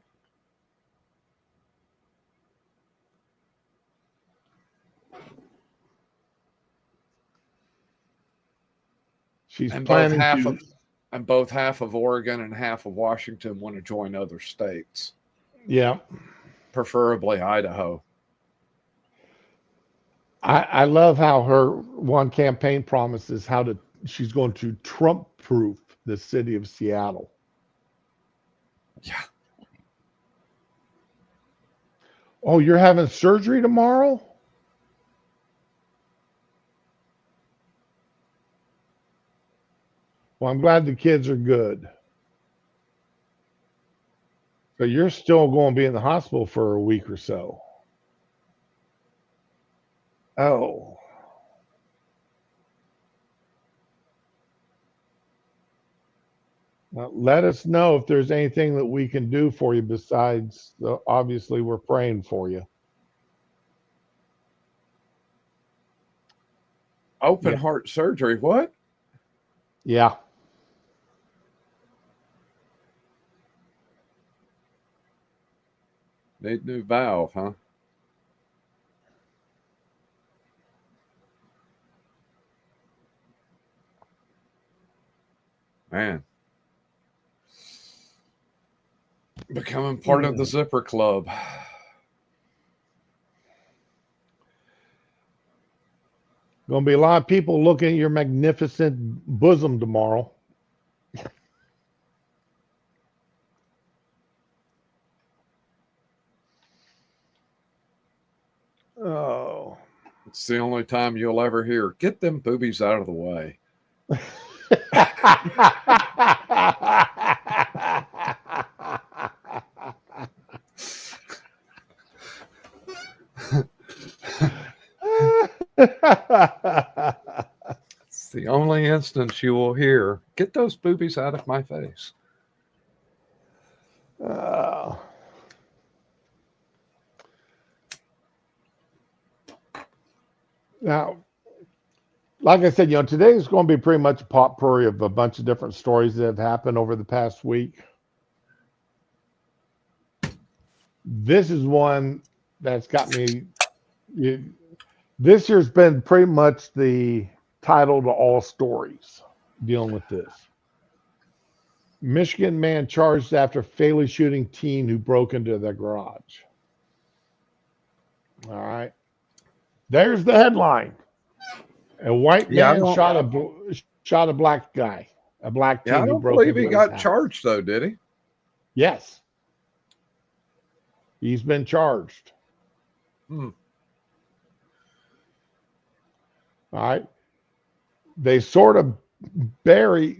she's and planning both half of Oregon and half of Washington want to join other states. Yeah. Preferably Idaho. I love how her one campaign promises she's going to Trump proof the city of Seattle. Yeah. Oh, you're having surgery tomorrow? Well, I'm glad the kids are good. But you're still going to be in the hospital for a week or so. Oh. Well, let us know if there's anything that we can do for you besides, obviously, we're praying for you. Open heart surgery, what? Yeah. Need new valve, huh? Man. Becoming part of the Zipper Club. Going to be a lot of people looking at your magnificent bosom tomorrow. Oh. It's the only time you'll ever hear, get them boobies out of the way. It's the only instance you will hear, get those boobies out of my face. Now, like I said, today is going to be pretty much a potpourri of a bunch of different stories that have happened over the past week. This is one that's got me. This year's been pretty much the title to all stories dealing with this. Michigan man charged after fatally shooting teen who broke into their garage. All right. There's the headline. A white man shot a black guy, a black teen I who don't broke believe into he his got house. charged, though, did he? Yes. He's been charged. Hmm. All right. They sort of bury,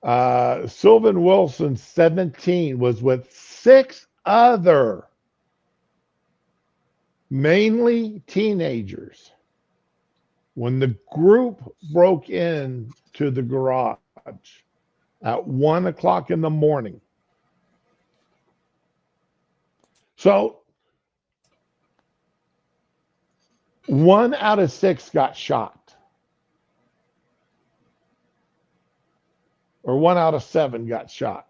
Sylvan Wilson, 17, was with 6 other, mainly teenagers, when the group broke into the garage at 1 o'clock in the morning. So 1 out of 6 got shot, or 1 out of 7 got shot.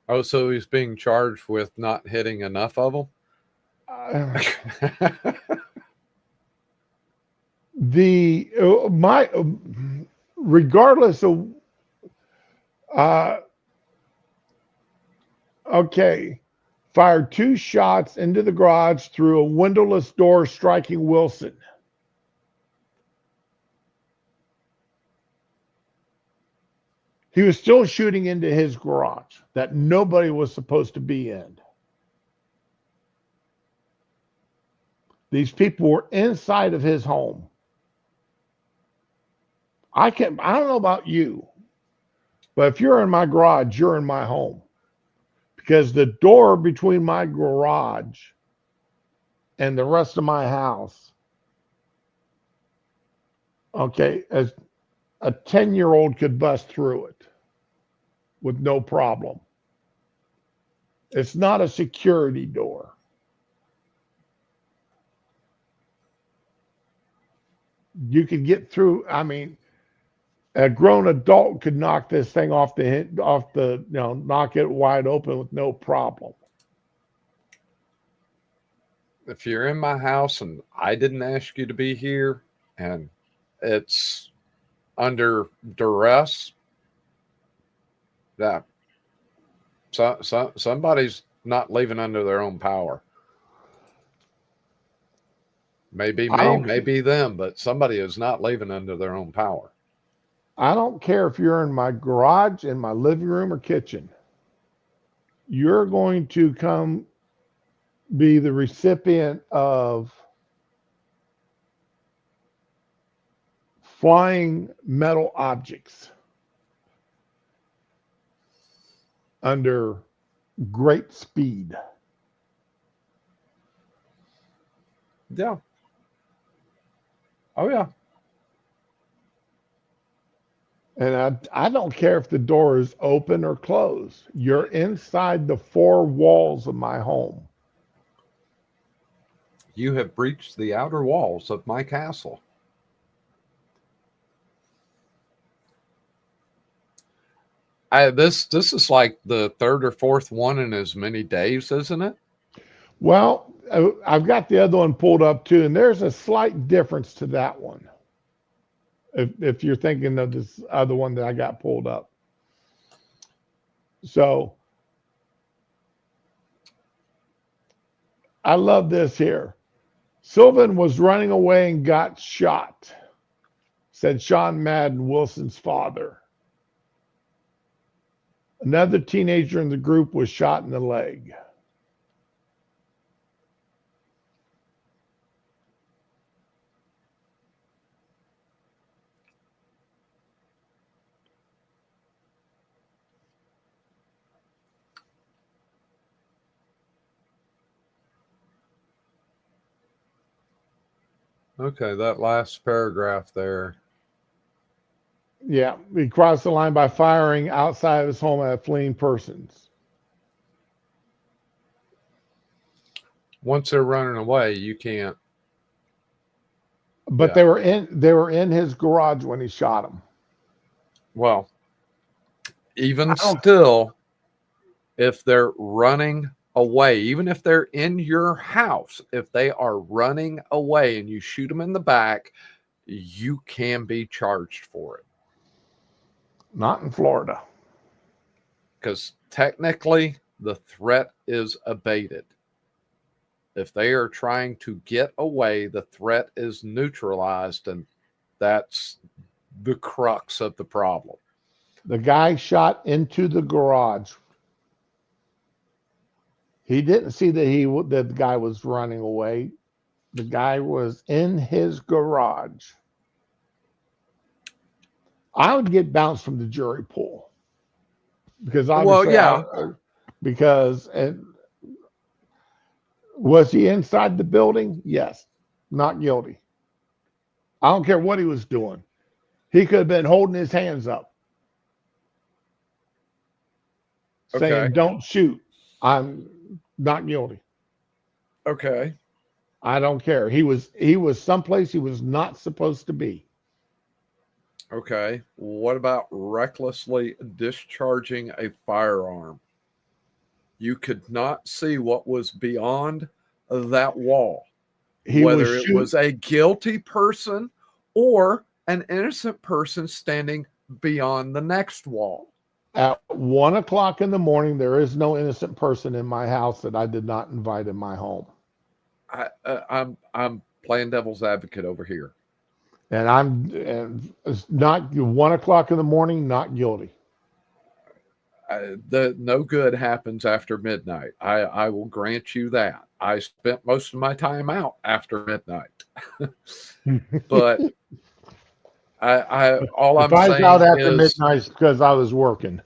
Oh, so he's being charged with not hitting enough of them? The my regardless of okay, fired 2 shots into the garage through a windowless door, striking Wilson. He was still shooting into his garage that nobody was supposed to be in. These people were inside of his home. I don't know about you, but if you're in my garage, you're in my home. Because the door between my garage and the rest of my house, okay, as a 10-year-old could bust through it with no problem. It's not a security door. You could get through. I mean, a grown adult could knock this thing off knock it wide open with no problem. If you're in my house and I didn't ask you to be here and it's under duress, that somebody's not leaving under their own power. Maybe me, maybe them, but somebody is not leaving under their own power. I don't care if you're in my garage, in my living room, or kitchen. You're going to come be the recipient of flying metal objects under great speed. Yeah. Oh, yeah. And I don't care if the door is open or closed. You're inside the 4 walls of my home. You have breached the outer walls of my castle. This is like the 3rd or 4th one in as many days, isn't it? Well, I've got the other one pulled up too, and there's a slight difference to that one. If you're thinking of this other one that I got pulled up. So I love this here. Sylvan was running away and got shot, said Sean Madden, Wilson's father. Another teenager in the group was shot in the leg. Okay, that last paragraph there. Yeah, he crossed the line by firing outside of his home at fleeing persons. Once they're running away, you can't. But they were in his garage when he shot him. Well, even still, if they're running away, even if they're in your house, if they are running away and you shoot them in the back, you can be charged for it. Not in Florida. Because technically, the threat is abated. If they are trying to get away, the threat is neutralized, and that's the crux of the problem. The guy shot into the garage. He didn't see that the guy was running away. The guy was in his garage. I would get bounced from the jury pool because obviously, was he inside the building? Yes, not guilty. I don't care what he was doing. He could have been holding his hands up, saying, "Don't shoot." I'm not guilty. Okay. I don't care. He was someplace he was not supposed to be. Okay. What about recklessly discharging a firearm? You could not see what was beyond that wall, whether it was a guilty person or an innocent person standing beyond the next wall. At 1 o'clock in the morning, there is no innocent person in my house that I did not invite in my home. I'm playing devil's advocate over here, and it's not 1 o'clock in the morning. Not guilty. No good happens after midnight. I will grant you that. I spent most of my time out after midnight, but all I'm saying out after is midnight because I was working.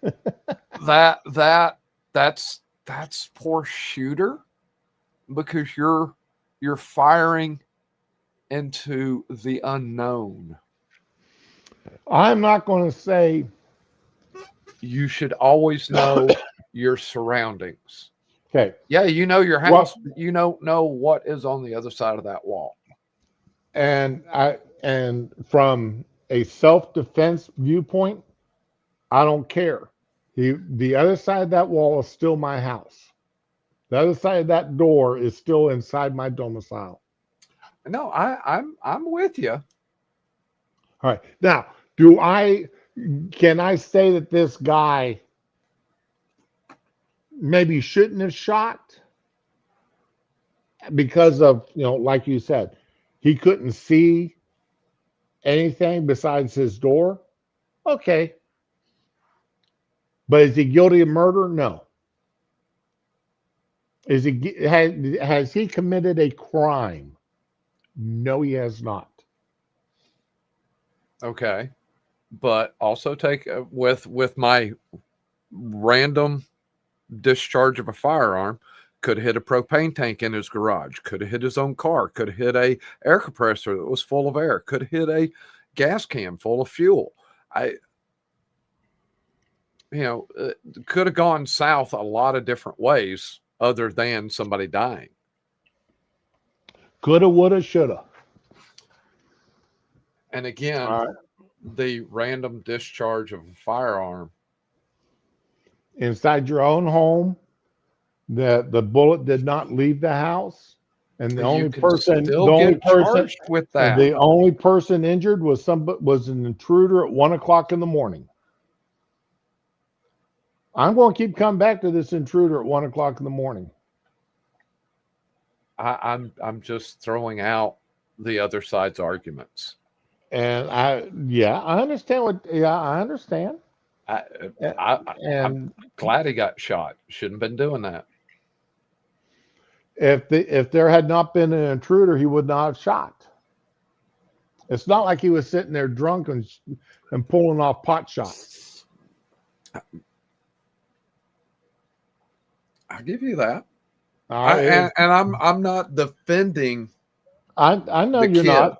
that's poor shooter, because you're firing into the unknown. I'm not going to say. You should always know your surroundings. Okay. Yeah, you know your house. Well, you don't know what is on the other side of that wall. And from a self-defense viewpoint, I don't care. The other side of that wall is still my house. The other side of that door is still inside my domicile. No, I'm with you. All right. Now, can I say that this guy maybe shouldn't have shot because of, like you said, he couldn't see anything besides his door? Okay. But is he guilty of murder? No. Has he committed a crime? No, he has not. Okay. But also take with my random discharge of a firearm, could have hit a propane tank in his garage, could have hit his own car, could have hit a air compressor that was full of air, could have hit a gas can full of fuel. Could have gone south a lot of different ways other than somebody dying. Coulda, woulda, shoulda. And again, the random discharge of a firearm inside your own home, the bullet did not leave the house, and the only person injured was an intruder at 1 o'clock in the morning. I'm going to keep coming back to this intruder at 1 o'clock in the morning. I'm just throwing out the other side's arguments. And I understand I understand. I'm glad he got shot. Shouldn't have been doing that. If there had not been an intruder, he would not have shot. It's not like he was sitting there drunk and pulling off pot shots. I'll give you that. And I'm not defending. I know you're not.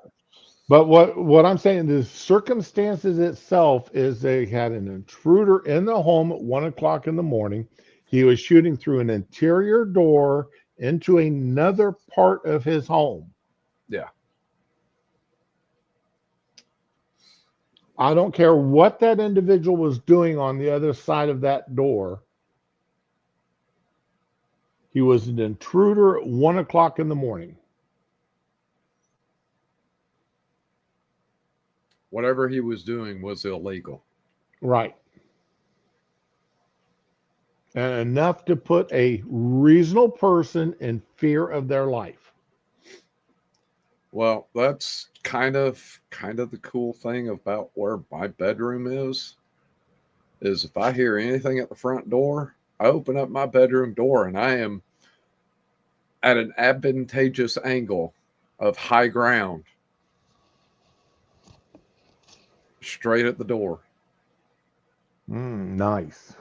But what I'm saying, the circumstances itself is they had an intruder in the home at 1 o'clock in the morning. He was shooting through an interior door into another part of his home. Yeah. I don't care what that individual was doing on the other side of that door. He was an intruder at 1 o'clock in the morning. Whatever he was doing was illegal. Right. And enough to put a reasonable person in fear of their life. Well, that's kind of the cool thing about where my bedroom is if I hear anything at the front door, I open up my bedroom door and I am at an advantageous angle of high ground straight at the door. Nice.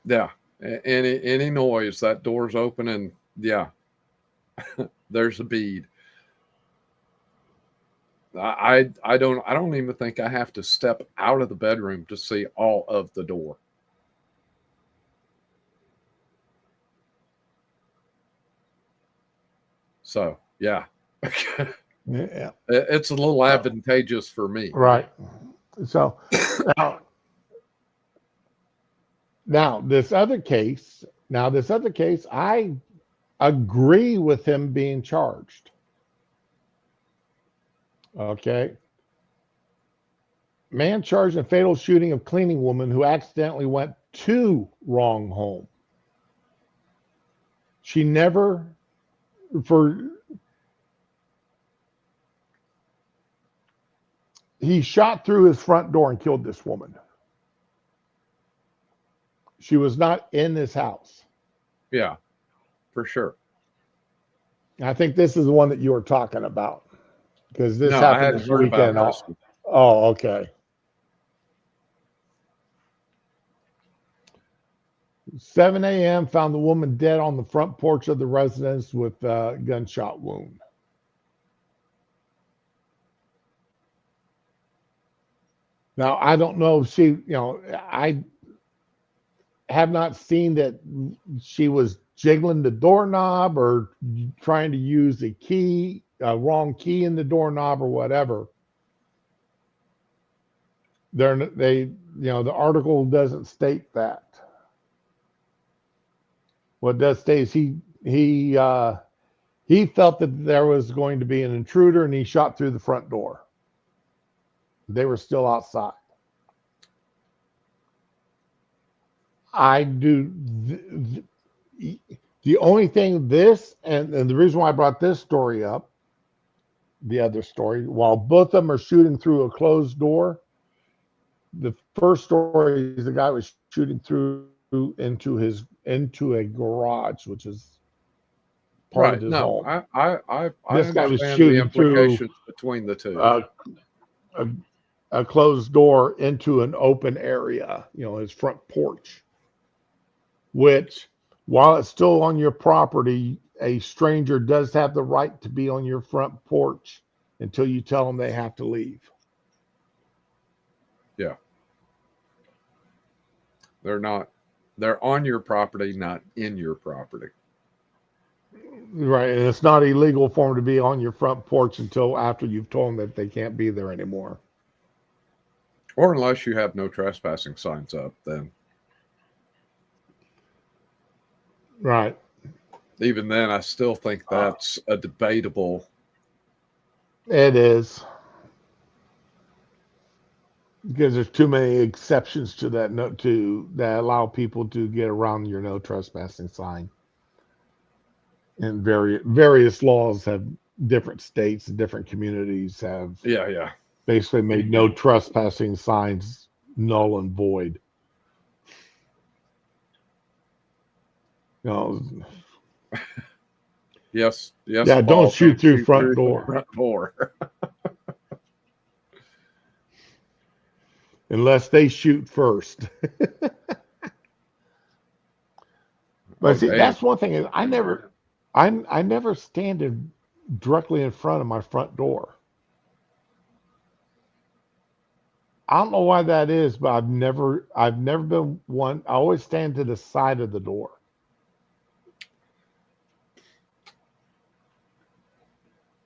Yeah. Any noise, that door's open and yeah, there's a bead. I don't even think I have to step out of the bedroom to see all of the door. So yeah, Yeah. it's a little advantageous for me. Right. So now this other case, I agree with him being charged. Okay. Man charged in fatal shooting of cleaning woman who accidentally went to wrong home. She never, he shot through his front door and killed this woman. She was not in this house. Yeah, for sure. I think this is the one that you were talking about because this No, I happened hadn't this heard about weekend. this one. Oh, okay. 7 a.m. found the woman dead on the front porch of the residence with a gunshot wound. Now, I don't know if she, I have not seen that she was jiggling the doorknob or trying to use a key, a wrong key in the doorknob or whatever. The article doesn't state that. What it does state is he felt that there was going to be an intruder and he shot through the front door. They were still outside. I do. The only thing and the reason why I brought this story up, the other story, while both of them are shooting through a closed door, the first story is the guy was shooting through into a garage, which is part of his home. I This guy was understand the shooting through implications between the two. A closed door into an open area, his front porch, which, while it's still on your property, a stranger does have the right to be on your front porch until you tell them they have to leave. Yeah. They're on your property, not in your property. Right. And it's not illegal for them to be on your front porch until after you've told them that they can't be there anymore. Or unless you have no trespassing signs up, then. Right. Even then, I still think that's a debatable. It is. Because there's too many exceptions to that that allow people to get around your no trespassing sign. And various laws have different states and different communities have basically made no trespassing signs null and void. Yes. Yeah, don't shoot through front door. Front door. Unless they shoot first. But see, that's one thing is I never stand directly in front of my front door. I don't know why that is, but I've never been one. I always stand to the side of the door.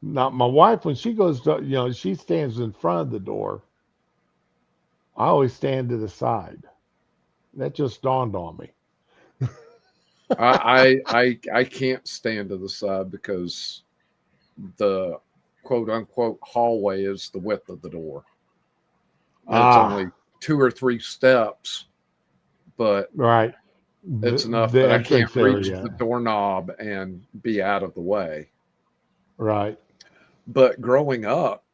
Now, my wife, when she goes to, she stands in front of the door. I always stand to the side. That just dawned on me. I can't stand to the side because the quote unquote hallway is the width of the door. It's only 2 or 3 steps, but right. It's enough that I can't reach the doorknob and be out of the way. Right. But growing up,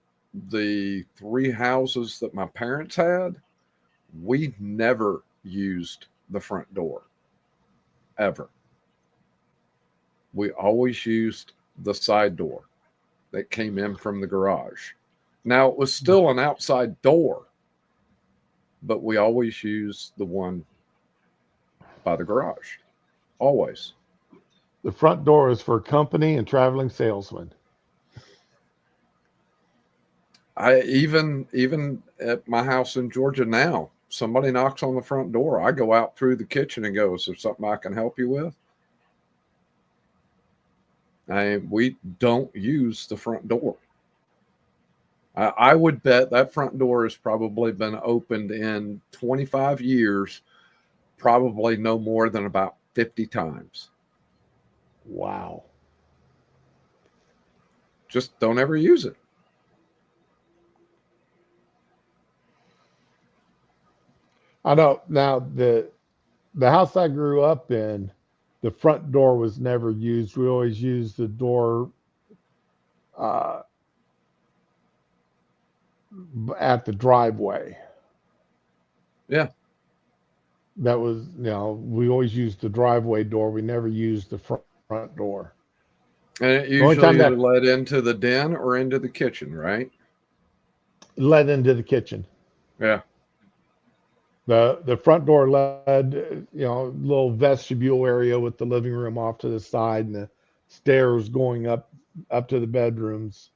the 3 houses that my parents had, we never used the front door ever. We always used the side door that came in from the garage. Now, it was still an outside door, but we always used the one by the garage. Always. The front door is for company and traveling salesmen. I even at my house in Georgia now, somebody knocks on the front door, I go out through the kitchen and go, "Is there something I can help you with?" We don't use the front door. I would bet that front door has probably been opened in 25 years, probably no more than about 50 times. Wow. Just don't ever use it. I know now the house I grew up in, the front door was never used. We always used the door uh, at the driveway. Yeah. That was, we always used the driveway door. We never used the front door. And it The only time usually either that led into the den or into the kitchen, right? led into the kitchen. Yeah. The front door led, little vestibule area with the living room off to the side and the stairs going up to the bedrooms.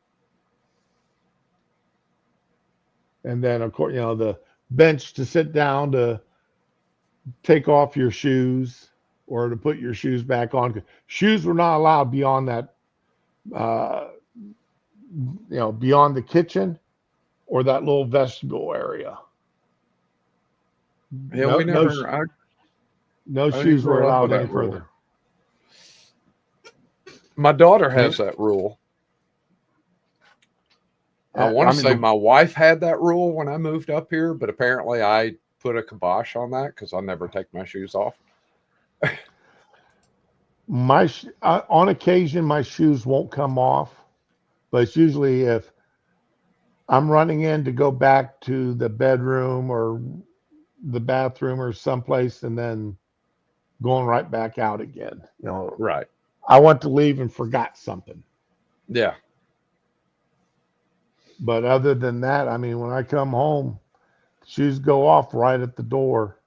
And then, of course, the bench to sit down to take off your shoes or to put your shoes back on. Shoes were not allowed beyond that, uh, beyond the kitchen or that little vestibule area. Yeah, No, we never. no I didn't shoes were grow up with allowed any that rule. further. My daughter has that rule. I want to say my wife had that rule when I moved up here, but apparently I put a kibosh on that because I never take my shoes off. On occasion, my shoes won't come off, but it's usually if I'm running in to go back to the bedroom or the bathroom or someplace and then going right back out again. Right. I went to leave and forgot something. Yeah. But other than that, I mean, when I come home, shoes go off right at the door.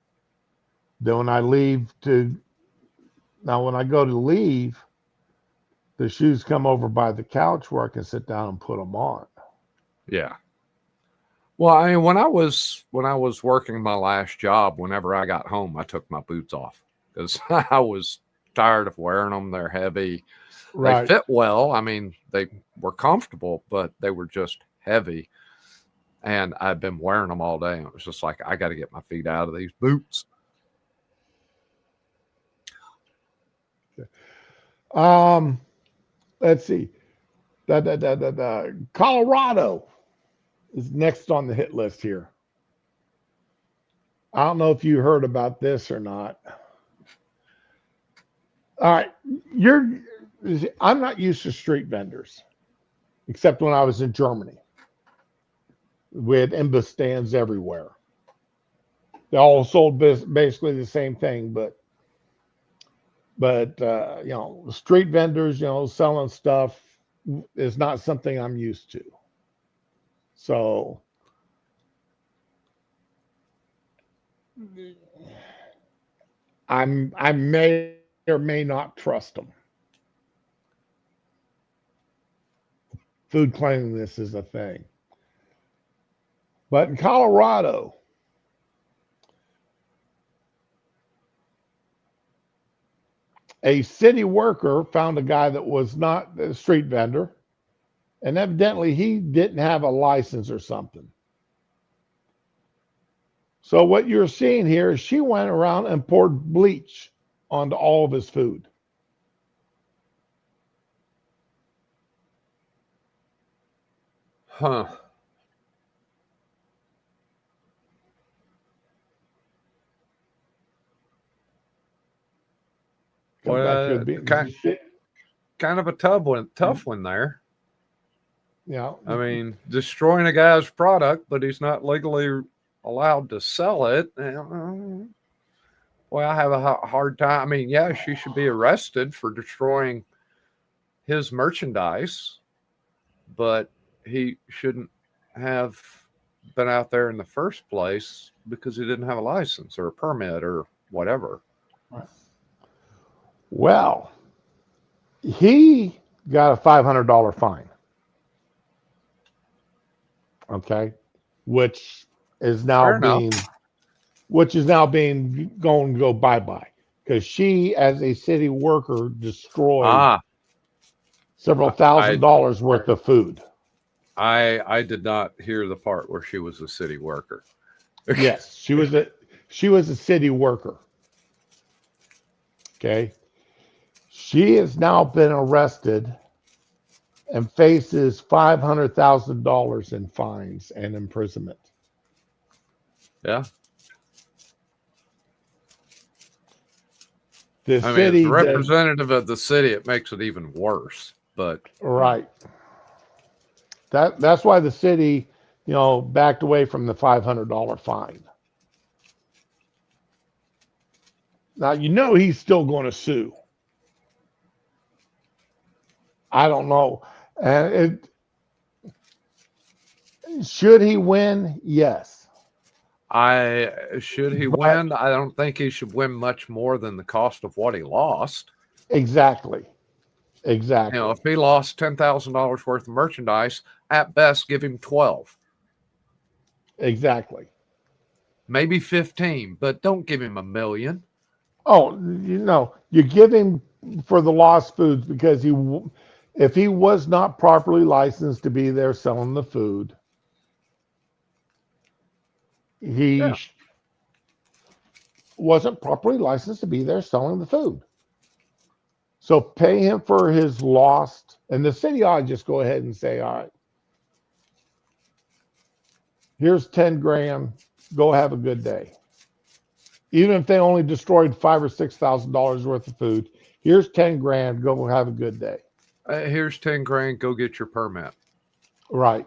Then when I when I go to leave, the shoes come over by the couch where I can sit down and put them on. Yeah. Well, I mean, when I was working my last job, whenever I got home, I took my boots off because I was tired of wearing them. They're heavy. Right. They fit well. I mean, they were comfortable, but they were just heavy. And I'd been wearing them all day. And it was just like, I got to get my feet out of these boots. Let's see. Colorado is next on the hit list here. I don't know if you heard about this or not. All right, I'm not used to street vendors, except when I was in Germany. We had imbus stands everywhere. They all sold basically the same thing, but street vendors, selling stuff is not something I'm used to. So I may or may not trust them. Food cleanliness is a thing. But in Colorado, a city worker found a guy that was not a street vendor, and evidently he didn't have a license or something. So what you're seeing here is she went around and poured bleach onto all of his food. Huh. Comes back to Well, being kind of a tough one there. I mean, destroying a guy's product, but he's not legally allowed to sell it. Well, I have a hard time. I mean, yeah, she should be arrested for destroying his merchandise, but he shouldn't have been out there in the first place because he didn't have a license or a permit or whatever. Right. Well, he got a $500 fine. Okay, which is now being going to go bye-bye because she, as a city worker, destroyed several $1,000s worth of food. I did not hear the part where she was a city worker. Yes, she was a city worker. Okay, she has now been arrested and faces $500,000 in fines and imprisonment. Yeah. The city, as representative of the city, it makes it even worse. But right. That's why the city, backed away from the $500 fine. Now, he's still going to sue. I don't know. And should he win? Yes. Should he win? I don't think he should win much more than the cost of what he lost. Exactly. If he lost $10,000 worth of merchandise, at best, give him 12. Exactly. Maybe 15, but don't give him $1 million. Oh, you give him for the lost foods because if he was not properly licensed to be there selling the food, he wasn't properly licensed to be there selling the food. So pay him for his lost, and the city ought to just go ahead and say, all right, here's 10 grand, go have a good day. Even if they only destroyed $5,000 or $6,000 worth of food, here's 10 grand, go have a good day. Here's 10 grand, go get your permit. Right.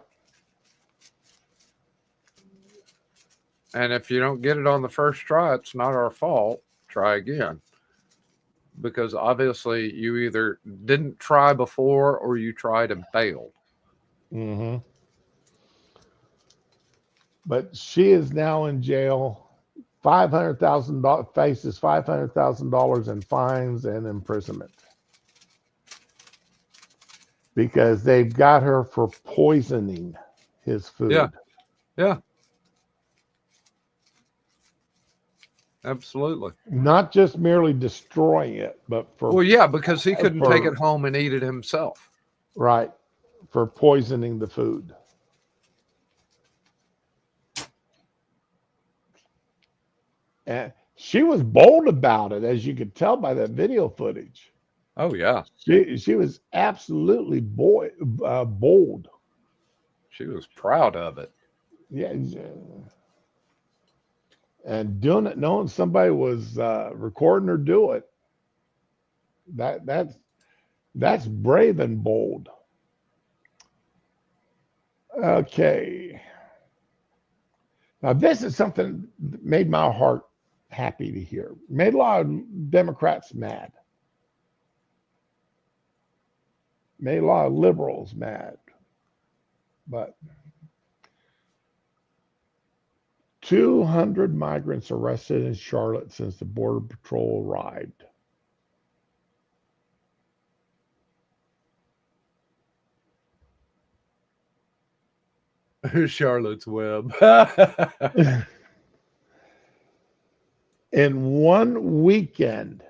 And if you don't get it on the first try, it's not our fault. Try again. Because obviously you either didn't try before or you tried and failed. Mm-hmm. But she is now in jail. $500,000 faces $500,000 in fines and imprisonment because they've got her for poisoning his food. Yeah. Absolutely. Not just merely destroying it, but because he couldn't take it home and eat it himself. Right. For poisoning the food. And she was bold about it, as you could tell by that video footage. Oh, yeah. She was absolutely bold. She was proud of it. Yeah. And doing it, knowing somebody was recording her do it, that's brave and bold. Okay. Now, this is something that made my heart happy to hear. Made a lot of Democrats mad. Made a lot of liberals mad. But 200 migrants arrested in Charlotte since the Border Patrol arrived. Charlotte's Web. In one weekend,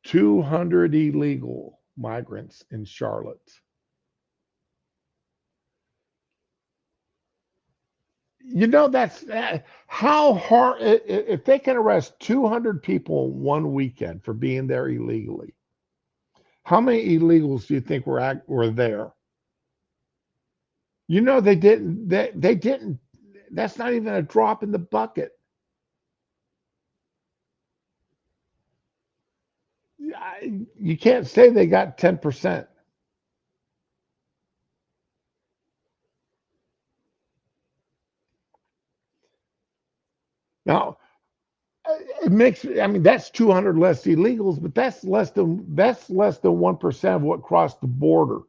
200 illegal migrants in Charlotte. That's how hard, if they can arrest 200 people in one weekend for being there illegally, how many illegals do you think were there? They didn't, that's not even a drop in the bucket. You can't say they got 10%. Now, it makes, I mean, that's 200 less illegals, but that's less than 1% of what crossed the border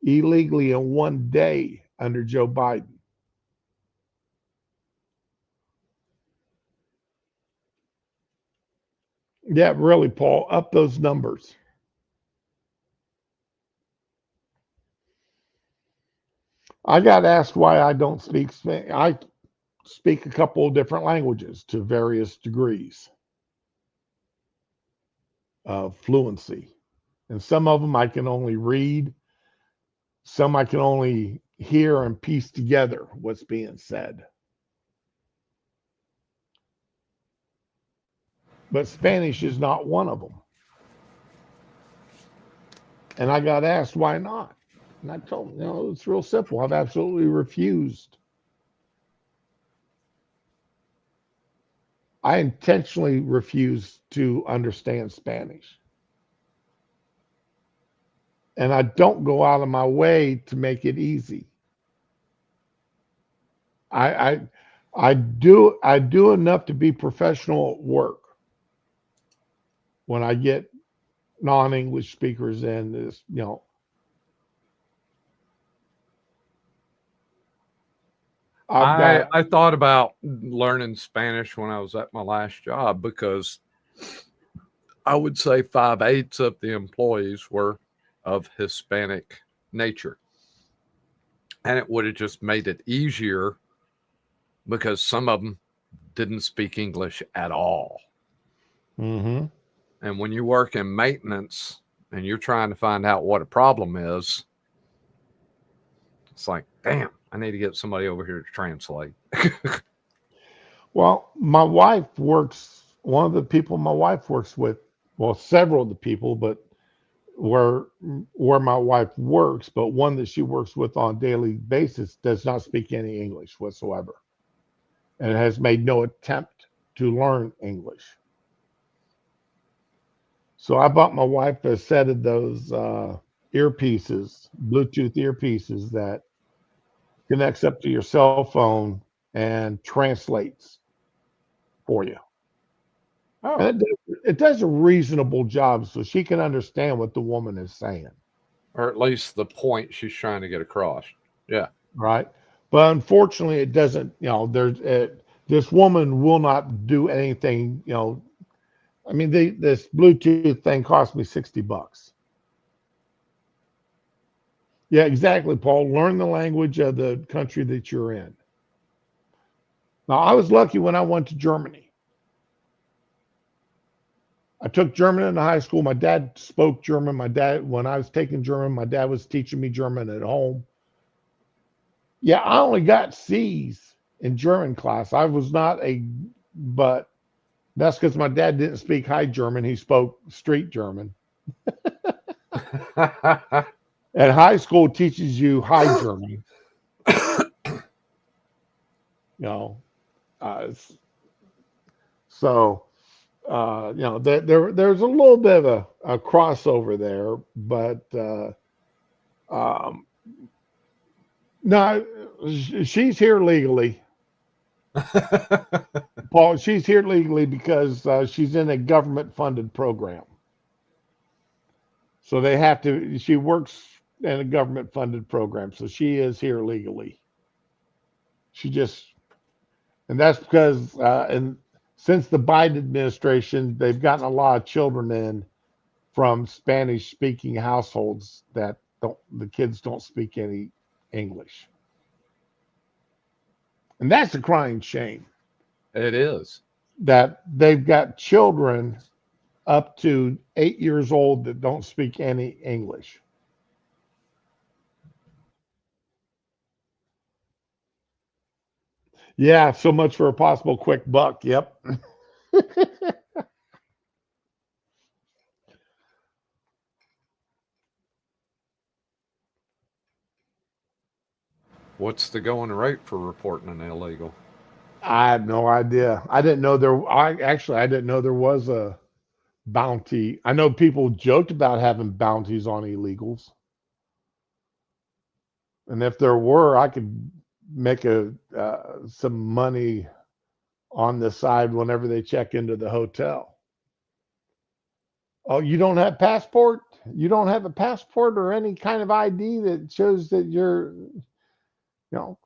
illegally in one day under Joe Biden. Yeah, really, Paul, up those numbers. I got asked why I don't speak Spanish. I speak a couple of different languages to various degrees of fluency. And some of them I can only read, some I can only hear and piece together what's being said. But Spanish is not one of them. And I got asked why not. And I told them, it's real simple. I've absolutely refused. I intentionally refuse to understand Spanish. And I don't go out of my way to make it easy. I do enough to be professional at work when I get non-English speakers in this, I've got I thought about learning Spanish when I was at my last job because I would say 5/8 of the employees were of Hispanic nature. And it would have just made it easier because some of them didn't speak English at all. mm-hmm. And when you work in maintenance and you're trying to find out what a problem is, it's like, damn, I need to get somebody over here to translate. Well, one of the people my wife works with, well, several of the people, but where my wife works, but one that she works with on a daily basis does not speak any English whatsoever and has made no attempt to learn English. So I bought my wife a set of those earpieces, Bluetooth earpieces that connects up to your cell phone and translates for you. Oh, And it does a reasonable job so she can understand what the woman is saying, or at least the point she's trying to get across. Yeah. right? But unfortunately, it doesn't. This woman will not do anything. I mean, this Bluetooth thing cost me $60. Yeah, exactly, Paul. Learn the language of the country that you're in. Now, I was lucky when I went to Germany. I took German in high school. My dad spoke German. When I was taking German, my dad was teaching me German at home. Yeah, I only got C's in German class. But that's because my dad didn't speak high German. He spoke street German. And high school teaches you high German. You know, uh, so there's a little bit of a crossover there, but no, she's here legally. Paul, she's here legally because she's in a government-funded program. So she works in a government-funded program, so she is here legally. And that's because, and since the Biden administration, they've gotten a lot of children in from Spanish-speaking households that the kids don't speak any English. And that's a crying shame. It is. That they've got children up to 8 years old that don't speak any English. Yeah, so much for a possible quick buck. Yep. What's the going rate for reporting an illegal? I had no idea. I didn't know there was a bounty. I know people joked about having bounties on illegals. And if there were, I could make some money on the side whenever they check into the hotel. Oh, you don't have passport? You don't have a passport or any kind of ID that shows that you're, you know,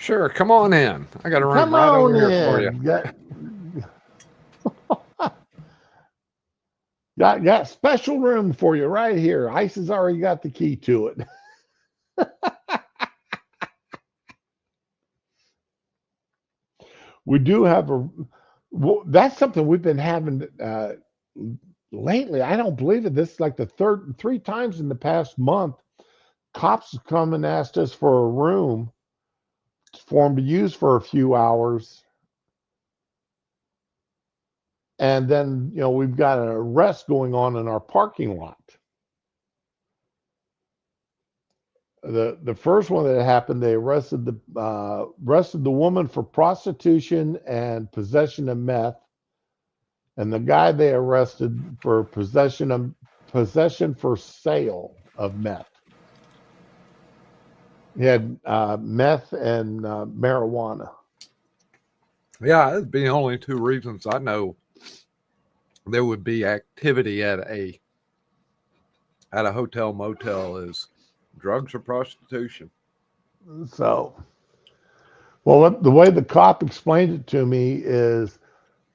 Sure, come on in. I got a room come right over on here for you. in. Got special room for you right here. ICE has already got the key to it. We do have well, that's something we've been having lately. I don't believe it. This is like the three times in the past month. Cops have come and asked us for a room for them to use for a few hours. And then, we've got an arrest going on in our parking lot. The first one that happened, they arrested the woman for prostitution and possession of meth, and the guy they arrested for possession for sale of meth. He had meth and marijuana. Yeah, it'd be only two reasons I know there would be activity at a hotel motel is drugs or prostitution. So, well, the way the cop explained it to me is,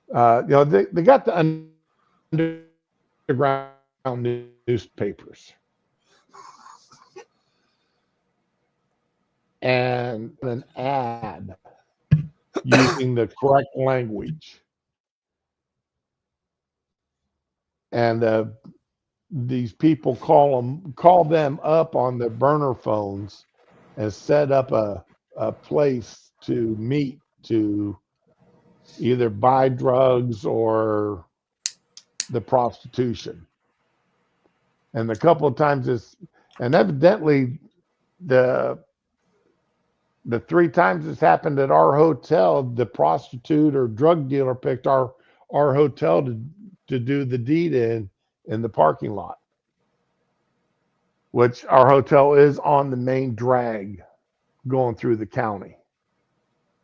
they got the underground newspapers and an ad using the correct language. And these people call them up on their burner phones and set up a place to meet to either buy drugs or the prostitution. And a couple of times and evidently the three times it's happened at our hotel, the prostitute or drug dealer picked our hotel to do the deed in the parking lot, which our hotel is on the main drag going through the county.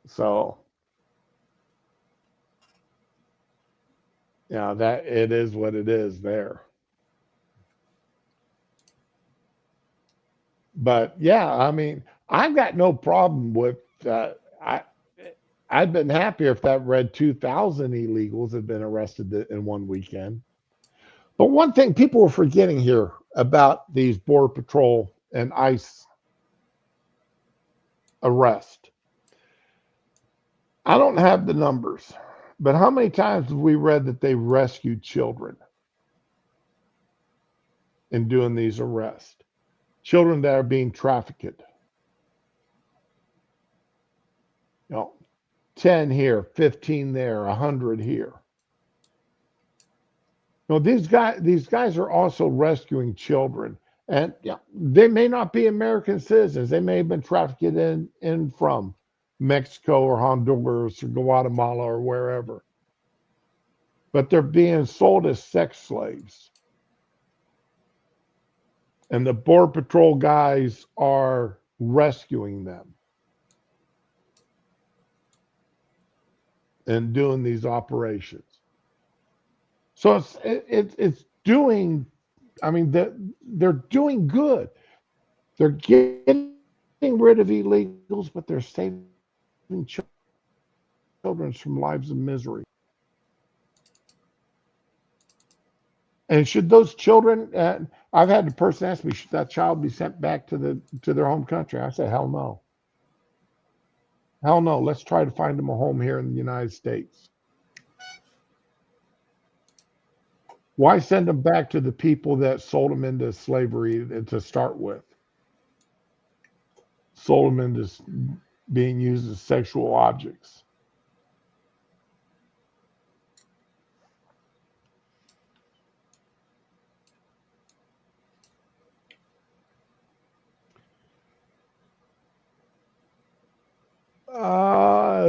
So, that it is what it is there. But yeah, I mean, I've got no problem with I'd been happier if that read 2,000 illegals had been arrested in one weekend. But one thing people were forgetting here about these Border Patrol and ICE arrest. I don't have the numbers, but how many times have we read that they rescued children in doing these arrests? Children that are being trafficked. 10 here, 15 there, 100 here. These guys are also rescuing children, and they may not be American citizens. They may have been trafficked in from Mexico or Honduras or Guatemala or wherever, but they're being sold as sex slaves. And the Border Patrol guys are rescuing them and doing these operations. So it's doing. I mean, they're doing good. They're getting rid of illegals, but they're saving children from lives of misery. And should those children? I've had the person ask me, should that child be sent back to their home country? I said, hell no. Hell no. Let's try to find them a home here in the United States. Why send them back to the people that sold them into slavery to start with? Sold them into being used as sexual objects.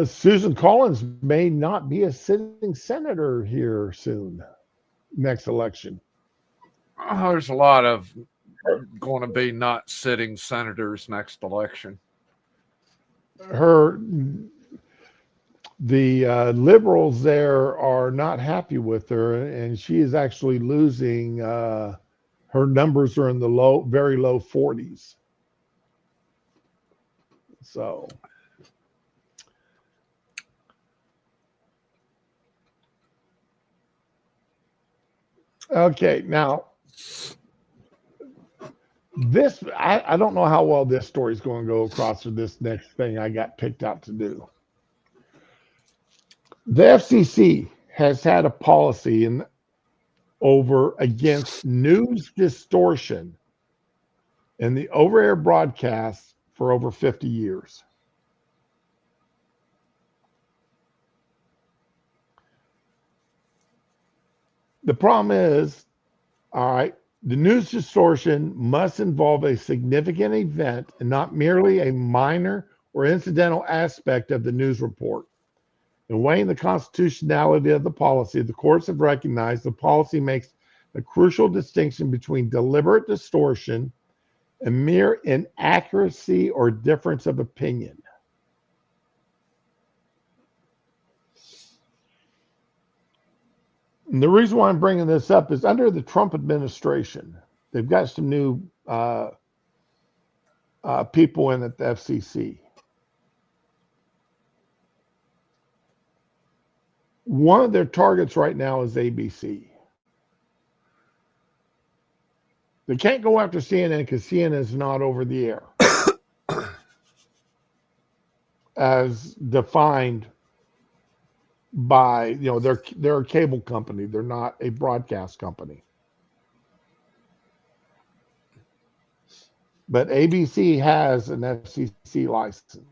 Susan Collins may not be a sitting senator here soon, next election. There's a lot of going to be not sitting senators next election. liberals there are not happy with her, and she is actually losing. Her numbers are in the very low 40s. So, okay, now this I don't know how well this story is going to go across for this next thing I got picked out to do. The FCC has had a policy against news distortion in the over-air broadcasts for over 50 years. The problem is, all right, the news distortion must involve a significant event and not merely a minor or incidental aspect of the news report. In weighing the constitutionality of the policy, the courts have recognized the policy makes a crucial distinction between deliberate distortion and mere inaccuracy or difference of opinion. And the reason why I'm bringing this up is under the Trump administration, they've got some new people in at the FCC. One of their targets right now is ABC. They can't go after CNN because CNN is not over the air as defined by, they're a cable company. They're not a broadcast company. But ABC has an FCC license.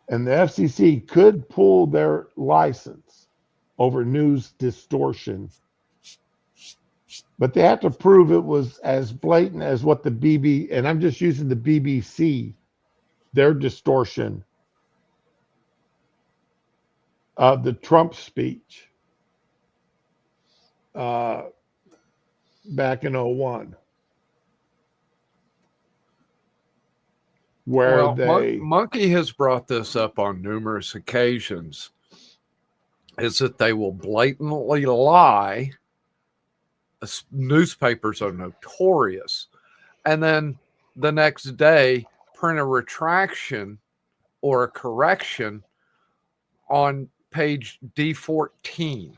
And the FCC could pull their license over news distortion, but they have to prove it was as blatant as what the and I'm just using the BBC, their distortion of the Trump speech back in 2001. Where Monkey has brought this up on numerous occasions, is that they will blatantly lie. Newspapers are notorious. And then the next day, print a retraction or a correction on page D14.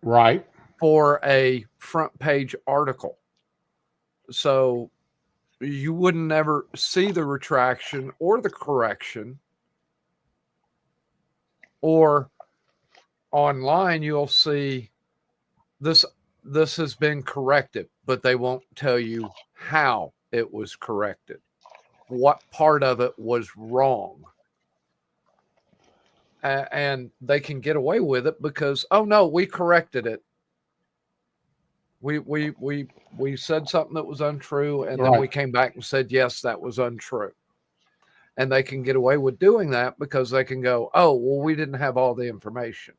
Right. For a front page article. So you wouldn't ever see the retraction or the correction, or online you'll see this has been corrected, but they won't tell you how it was corrected, what part of it was wrong. And they can get away with it because, oh no, we corrected it. We said something that was untrue, and then we came back and said, yes, that was untrue. And they can get away with doing that because they can go, oh, well, we didn't have all the information.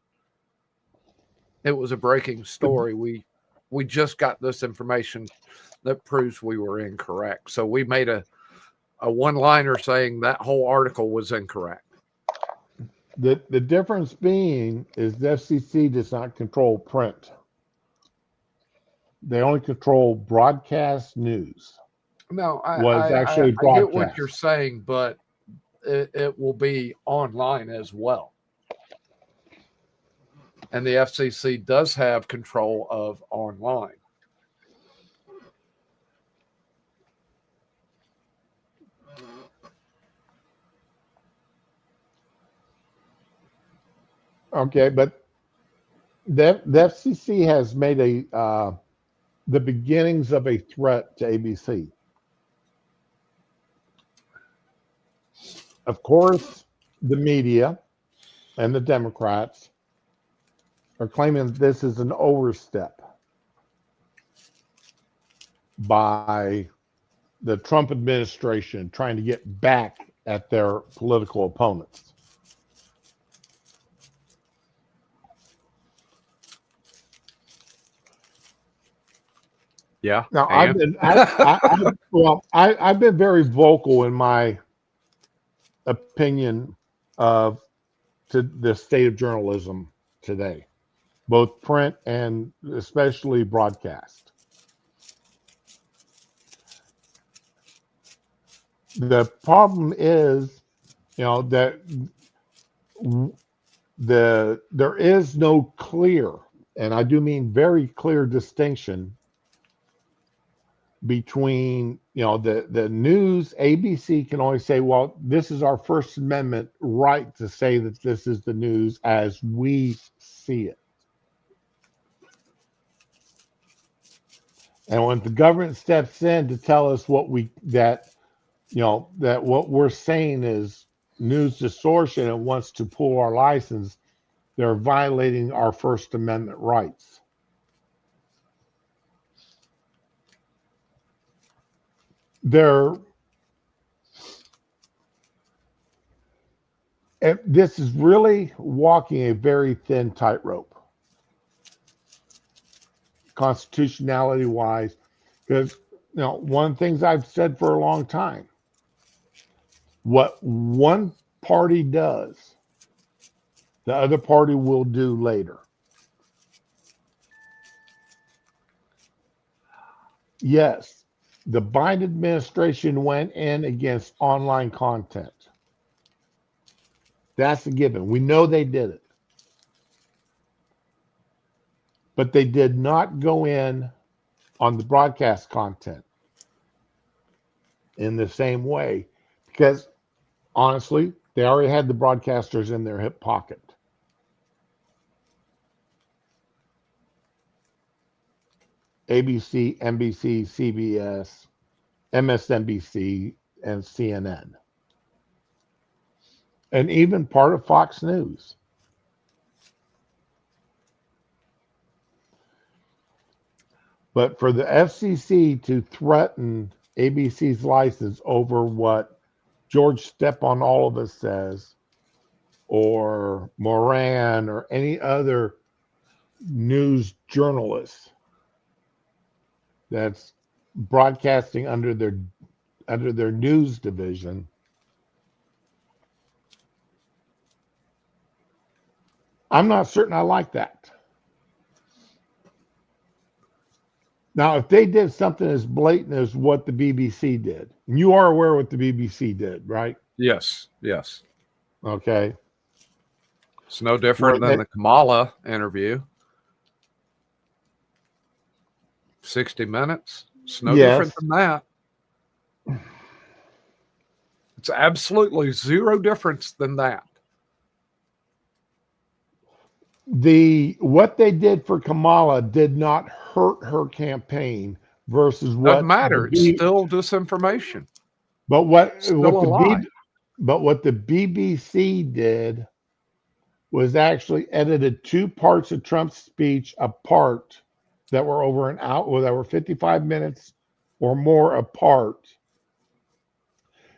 It was a breaking story. We just got this information that proves we were incorrect. So we made a one-liner saying that whole article was incorrect. The difference being is the FCC does not control print. They only control broadcast news. No, I get what you're saying, but it will be online as well. And the FCC does have control of online. Okay, but the FCC has made the beginnings of a threat to ABC. Of course, the media and the Democrats are claiming that this is an overstep by the Trump administration trying to get back at their political opponents. Yeah. Now I've been very vocal in my opinion of to the state of journalism today, both print and especially broadcast. The problem is, that there is no clear, and I do mean very clear distinction between, the news. ABC can always say, well, this is our First Amendment right to say that this is the news as we see it. And when the government steps in to tell us that what we're saying is news distortion and wants to pull our license, they're violating our First Amendment rights. This is really walking a very thin tightrope, constitutionality wise, because one of the things I've said for a long time, what one party does, the other party will do later. Yes, the Biden administration went in against online content. That's a given. We know they did it. But they did not go in on the broadcast content in the same way, because honestly, they already had the broadcasters in their hip pocket. ABC, NBC, CBS, MSNBC, and CNN. And even part of Fox News. But for the FCC to threaten ABC's license over what George Stephanopoulos says, or Moran, or any other news journalist that's broadcasting under their news division, I'm not certain I like that. Now, if they did something as blatant as what the BBC did, and you are aware what the BBC did, right? Yes. Okay. It's no different than the Kamala interview. 60 Minutes. It's no different than that. It's absolutely zero difference than that. What they did for Kamala did not hurt her campaign versus what Doesn't matter. It's still disinformation. But what lie. But what the BBC did was actually edited two parts of Trump's speech apart that were over an hour, that were 55 minutes or more apart,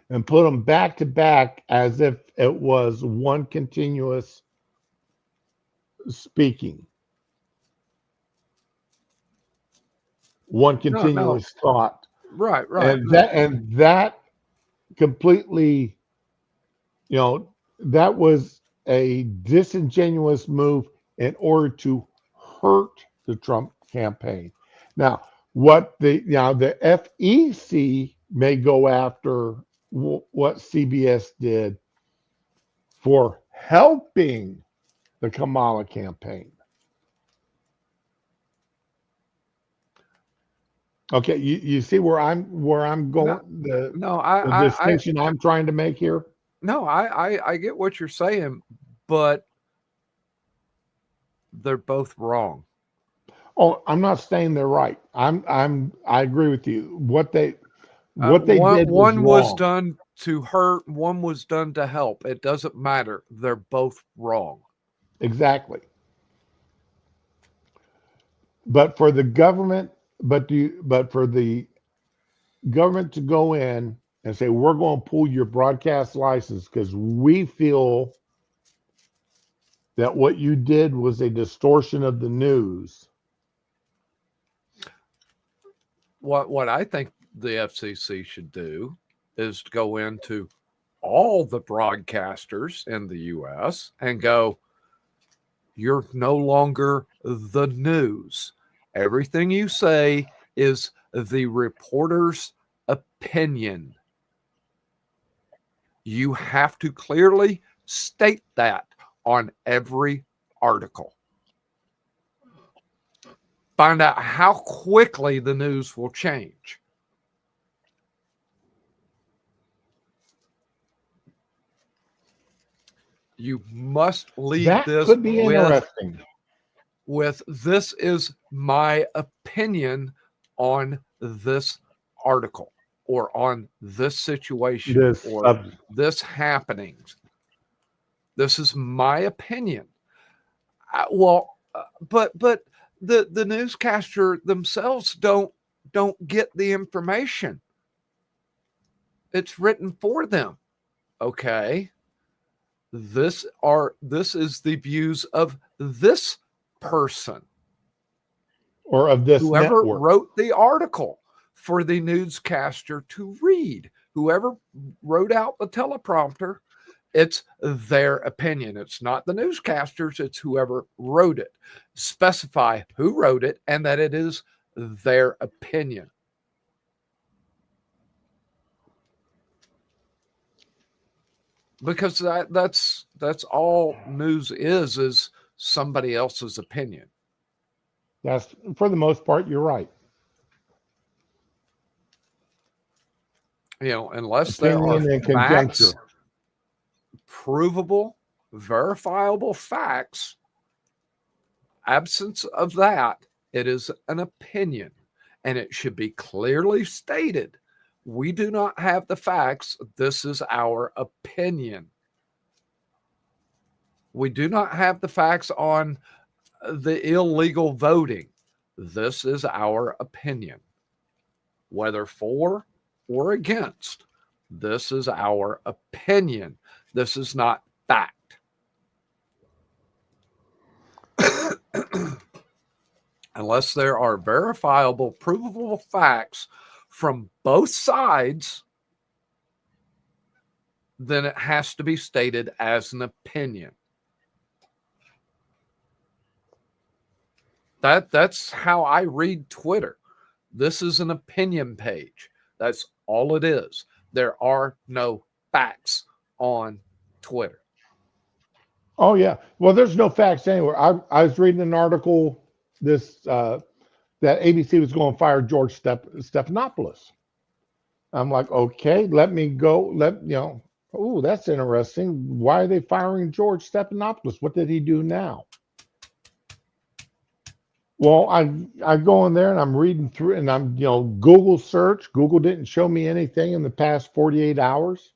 and put them back to back as if it was one continuous speaking, one continuous thought. Right. And that completely, that was a disingenuous move in order to hurt the Trump campaign. Now, what the FEC may go after what CBS did for helping the Kamala campaign. Okay, you see where I'm going. The distinction I'm trying to make here. No, I get what you're saying, but they're both wrong. Oh, I'm not saying they're right. I agree with you. What they did one was wrong. done to hurt, one was done to help. It doesn't matter. They're both wrong. Exactly. But for the government, for the government to go in and say, we're going to pull your broadcast license because we feel that what you did was a distortion of the news. What I think the FCC should do is go into all the broadcasters in the U.S. and go, you're no longer the news. Everything you say is the reporter's opinion. You have to clearly state that on every article. Find out how quickly the news will change. You must lead That this could be interesting. with this is my opinion on this article or on this situation or this happenings. This is my opinion. But the newscaster themselves don't get the information. It's written for them. Okay. This is the views of this person or of this whoever network. wrote the article for the newscaster to read. Whoever wrote out the teleprompter, it's their opinion. It's not the newscasters, it's whoever wrote it. Specify who wrote it and that it is their opinion. Because that's all news is somebody else's opinion. That's, for the most part, you're right. You know, unless Opinion there and are facts, conjecture. provable, verifiable facts, absence of that, it is an opinion, and it should be clearly stated. We do not have the facts. This is our opinion. We do not have the facts on the illegal voting. This is our opinion. Whether for or against, this is our opinion. This is not fact. Unless there are verifiable, provable facts from both sides, then it has to be stated as an opinion. That's how I read Twitter. This is an opinion page. That's all it is. There are no facts on Twitter. Oh yeah. Well, there's no facts anywhere. I was reading an article that ABC was going to fire George Stephanopoulos. I'm like, okay, let me go. Oh, that's interesting. Why are they firing George Stephanopoulos? What did he do now? Well, I go in there and I'm reading through and I'm, Google search. Google didn't show me anything in the past 48 hours.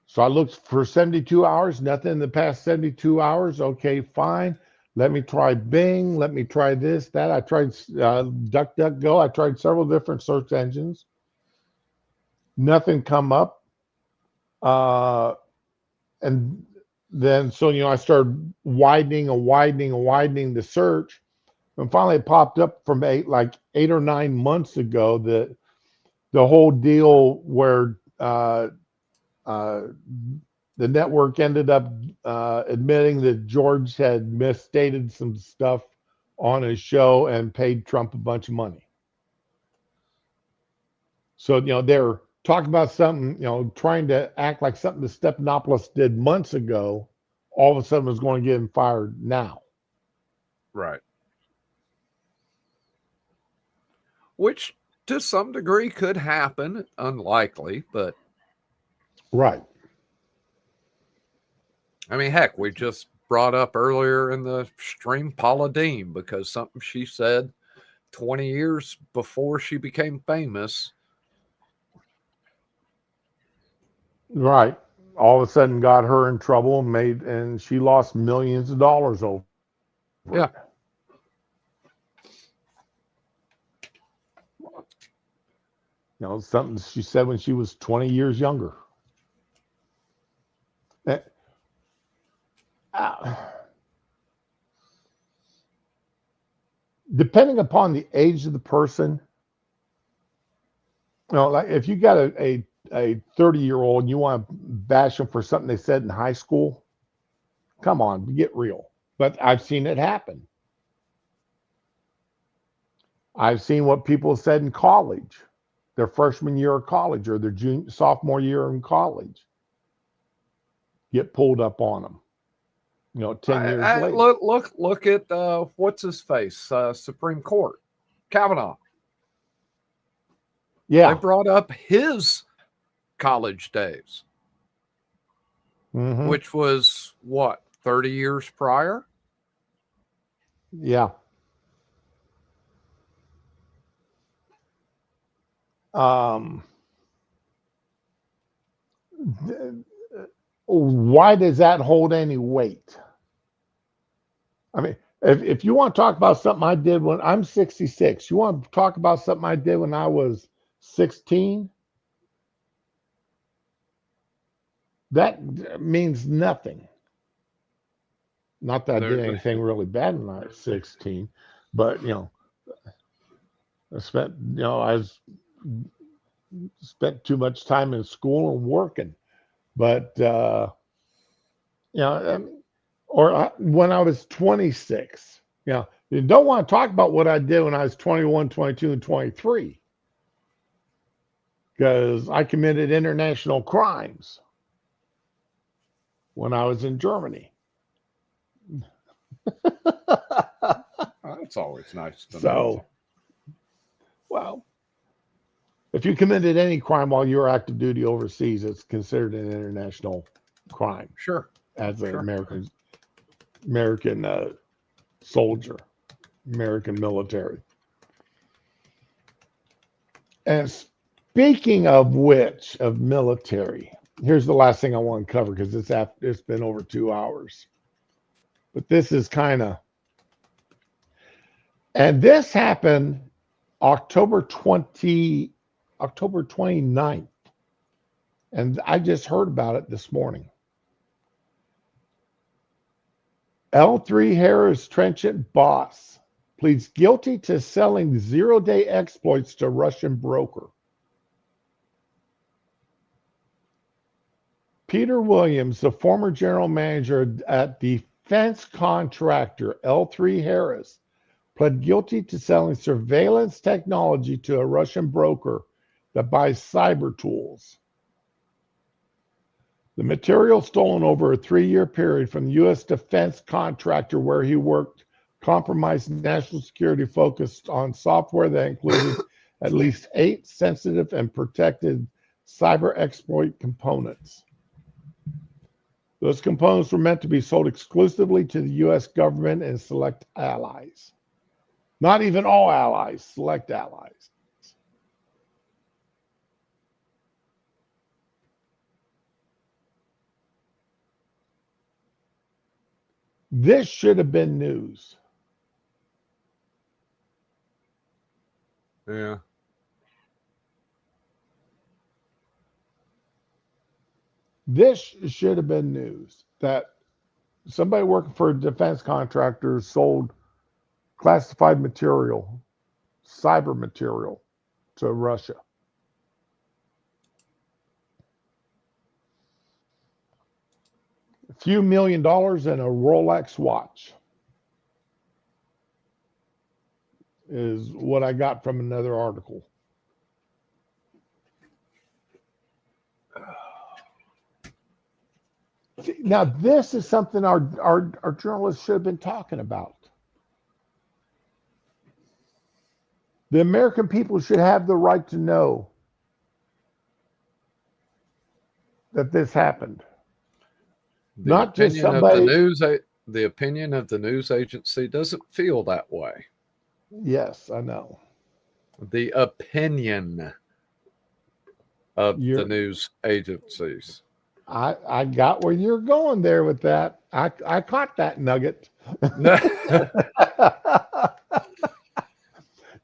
So I looked for 72 hours, nothing in the past 72 hours. Okay, fine. Let me try Bing. Let me try this, that. I tried DuckDuckGo. I tried several different search engines. Nothing come up. And then, so, I started widening the search. And finally it popped up from 8 or 9 months ago that the whole deal where the network ended up admitting that George had misstated some stuff on his show and paid Trump a bunch of money. So, they're talking about something, trying to act like something that Stephanopoulos did months ago, all of a sudden is going to get him fired now. Right. Which to some degree could happen, unlikely, but. Right. I mean, heck, we just brought up earlier in the stream Paula Deen because something she said 20 years before she became famous. Right. All of a sudden got her in trouble and she lost millions of dollars over it. Something she said when she was 20 years younger. Depending upon the age of the person, like if you got a a 30-year-old and you want to bash them for something they said in high school, come on, get real. But I've seen it happen. I've seen what people said in college, their freshman year of college or their sophomore year in college, get pulled up on them. 10 years later. Look at what's his face, Supreme Court, Kavanaugh. Yeah, they brought up his college days, which was what, 30 years prior? Yeah. Why does that hold any weight? I mean, if you want to talk about something I did when I'm 66, you want to talk about something I did when I was 16, that means nothing. Not that I did anything really bad when I was 16, but I spent too much time in school and working. But or when I was 26, you don't want to talk about what I did when I was 21, 22, and 23, because I committed international crimes when I was in Germany. That's always nice to know. So, well, if you committed any crime while you were active duty overseas, it's considered an international crime. Sure. As an American soldier, American military. And speaking of which, of military, here's the last thing I want to cover because it's been over 2 hours. But this is and this happened October 29th. And I just heard about it this morning. L3 Harris Trenchant boss pleads guilty to selling zero-day exploits to Russian broker. Peter Williams, the former general manager at defense contractor L3 Harris, pled guilty to selling surveillance technology to a Russian broker that buys cyber tools. The material stolen over a 3-year period from the U.S. defense contractor where he worked compromised national security focused on software that included at least 8 sensitive and protected cyber exploit components. Those components were meant to be sold exclusively to the U.S. government and select allies. Not even all allies, select allies. This should have been news. Yeah. This should have been news that somebody working for a defense contractor sold classified material, cyber material, to Russia. A few $1 million and a Rolex watch is what I got from another article. Now, this is something our journalists should have been talking about. The American people should have the right to know that this happened. Not just somebody. The opinion of the news agency doesn't feel that way. Yes, I know. The opinion of the news agencies. I got where you're going there with that. I caught that nugget.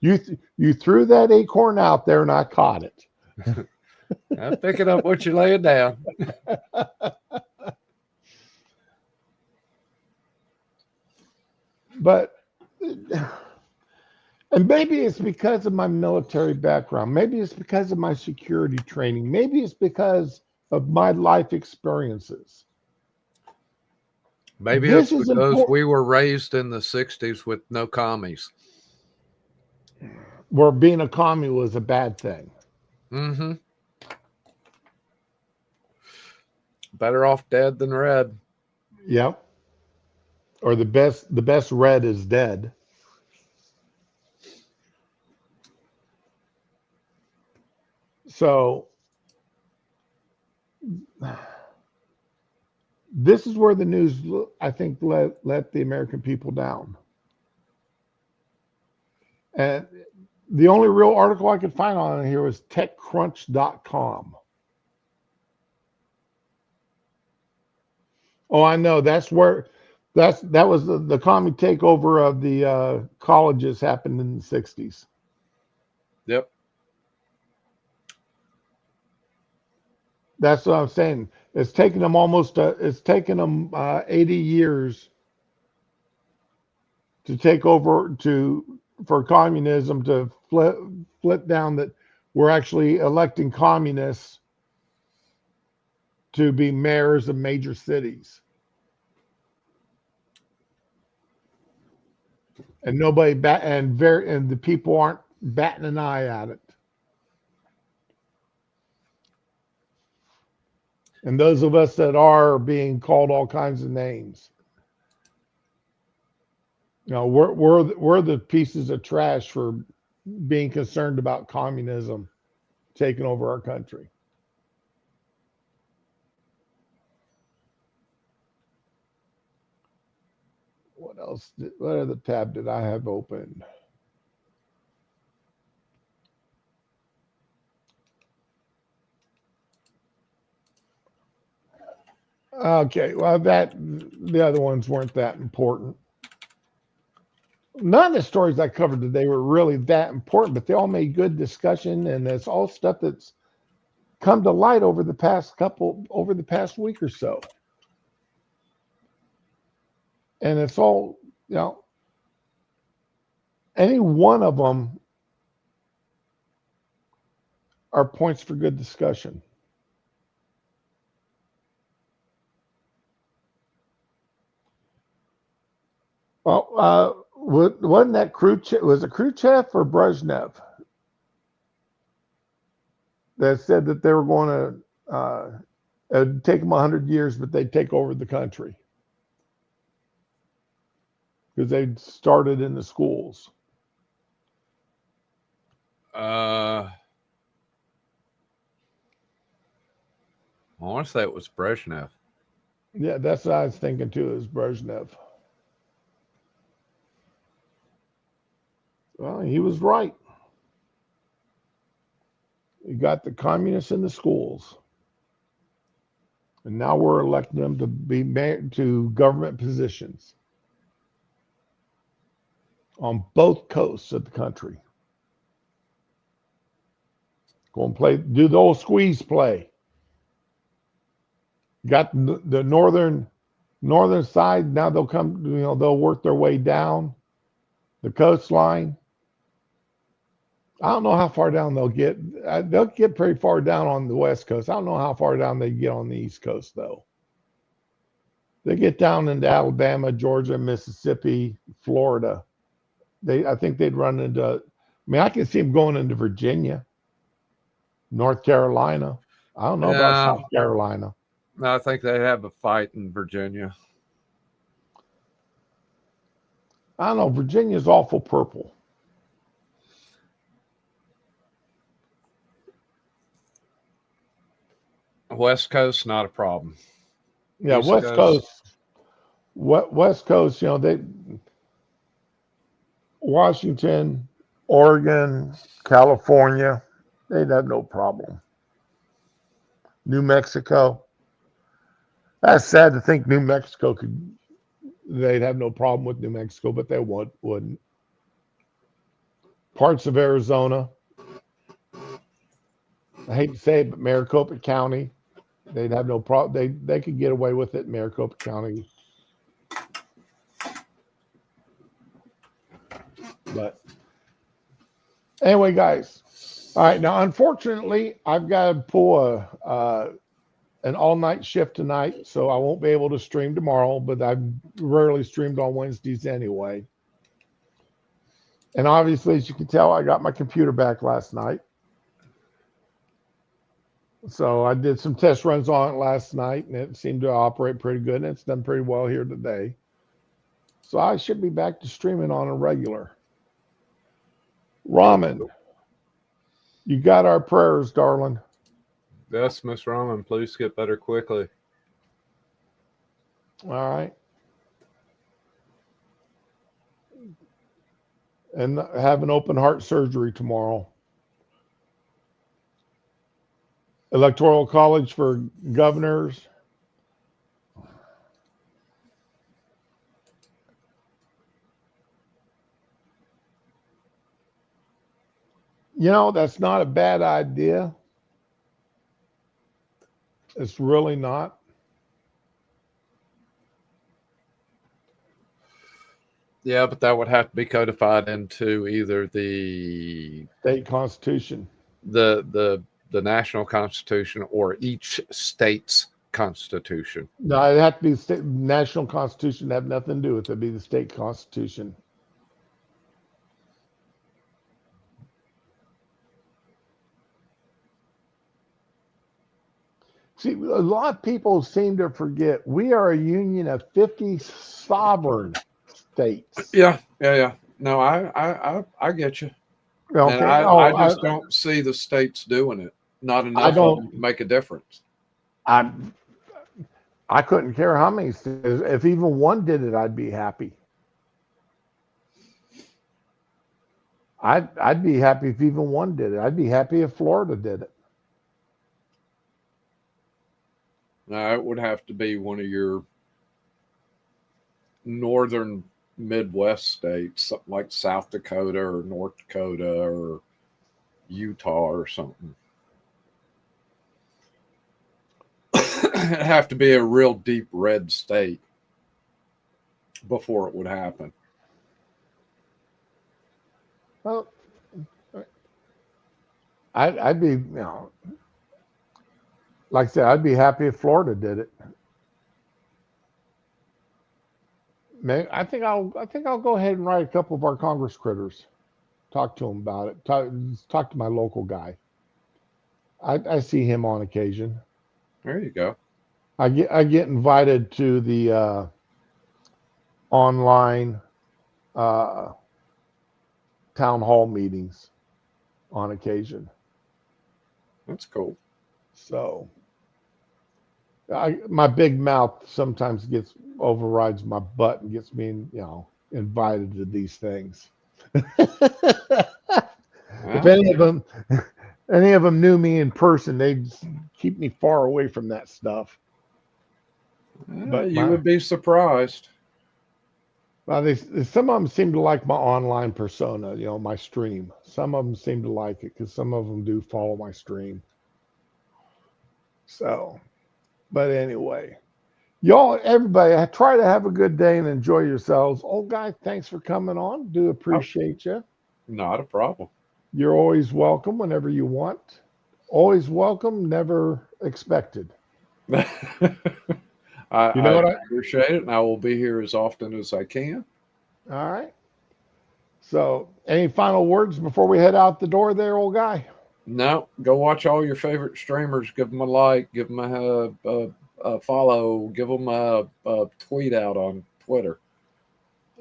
You threw that acorn out there and I caught it. I'm picking up what you're laying down. But And maybe it's because of my military background. Maybe it's because of my security training. Maybe it's because of my life experiences. Maybe This it's is because important. we were raised in the 60s with no commies. Where being a commie was a bad thing. Mm-hmm. Better off dead than red. Yep. Or the best red is dead. So this is where the news, I think, let the American people down. And the only real article I could find on it here was TechCrunch.com. Oh, I know. That was the commie takeover of the colleges happened in the 60s. Yep. That's what I'm saying. It's taken them 80 years to take over for communism to flip down that we're actually electing communists to be mayors of major cities. And and the people aren't batting an eye at it. And those of us that are being called all kinds of names. You know, we're the pieces of trash for being concerned about communism taking over our country. What else? What other tab did I have open? Okay, well the other ones weren't that important. None of the stories I covered today were really that important, but they all made good discussion, and it's all stuff that's come to light over the past week or so. And it's all, any one of them are points for good discussion. Well, wasn't that was it Khrushchev or Brezhnev that said that they were going to it'd take them 100 years, but they'd take over the country because they'd started in the schools. I want to say it was Brezhnev. Yeah, that's what I was thinking too, is Brezhnev. Well, he was right. You got the communists in the schools. And now we're electing them to be to government positions on both coasts of the country. Go and do the old squeeze play. Got the northern side. Now they'll work their way down the coastline. I don't know how far down they'll get. They'll get pretty far down on the west coast. I don't know how far down they get on the east coast though. They get down into Alabama, Georgia, Mississippi, Florida. I think they'd run into. I mean, I can see them going into Virginia, North Carolina. I don't know about Yeah, South Carolina. I think they have a fight in Virginia. I don't know. Virginia's awful purple. West Coast, not a problem. Yeah, East West Coast. West Coast. Washington, Oregon, California, they'd have no problem. New Mexico. That's sad to think New Mexico they'd have no problem with New Mexico, but they wouldn't. Parts of Arizona. I hate to say it, but Maricopa County, they'd have no problem. They could get away with it in Maricopa County. But Anyway, guys. All right. Now, unfortunately, I've got to pull an all-night shift tonight, so I won't be able to stream tomorrow, but I've rarely streamed on Wednesdays anyway. And obviously, as you can tell, I got my computer back last night. So I did some test runs on it last night, and it seemed to operate pretty good, and it's done pretty well here today. So I should be back to streaming on a regular. Ramen, you got our prayers, darling. Yes, Miss Raman, please get better quickly. All right. And have an open heart surgery tomorrow. Electoral College for governors. You know, that's not a bad idea. It's really not. Yeah, but that would have to be codified into either the State constitution. the national constitution or each state's constitution. No, it'd have to be the state, national constitution. Have nothing to do with it. It'd be the state constitution. See, a lot of people seem to forget we are a union of 50 sovereign states. Yeah. No, I get you. Okay. And I just don't see the states doing it. Not enough of them to make a difference. I couldn't care how many states. If even one did it, I'd be happy. I'd be happy if even one did it. I'd be happy if Florida did it. Now, it would have to be one of your northern Midwest states, something like South Dakota or North Dakota or Utah or something. It'd have to be a real deep red state before it would happen. Well, I'd be, like I said, I'd be happy if Florida did it. I think I'll go ahead and write a couple of our Congress critters, talk to them about it. Talk to my local guy. I see him on occasion. There you go. I get invited to the online town hall meetings on occasion. That's cool. So my big mouth sometimes overrides my butt and gets me, invited to these things. If any of them knew me in person, they'd keep me far away from that stuff. But you would be surprised. Well, some of them seem to like my online persona, my stream. Some of them seem to like it because some of them do follow my stream. So, but anyway, everybody, try to have a good day and enjoy yourselves. Old guy, thanks for coming on. Do appreciate you. Not a problem. You're always welcome whenever you want. Always welcome, never expected. I appreciate it, and I will be here as often as I can. All right. So, any final words before we head out the door there, old guy? No, go watch all your favorite streamers. Give them a like, give them a follow, give them a tweet out on Twitter.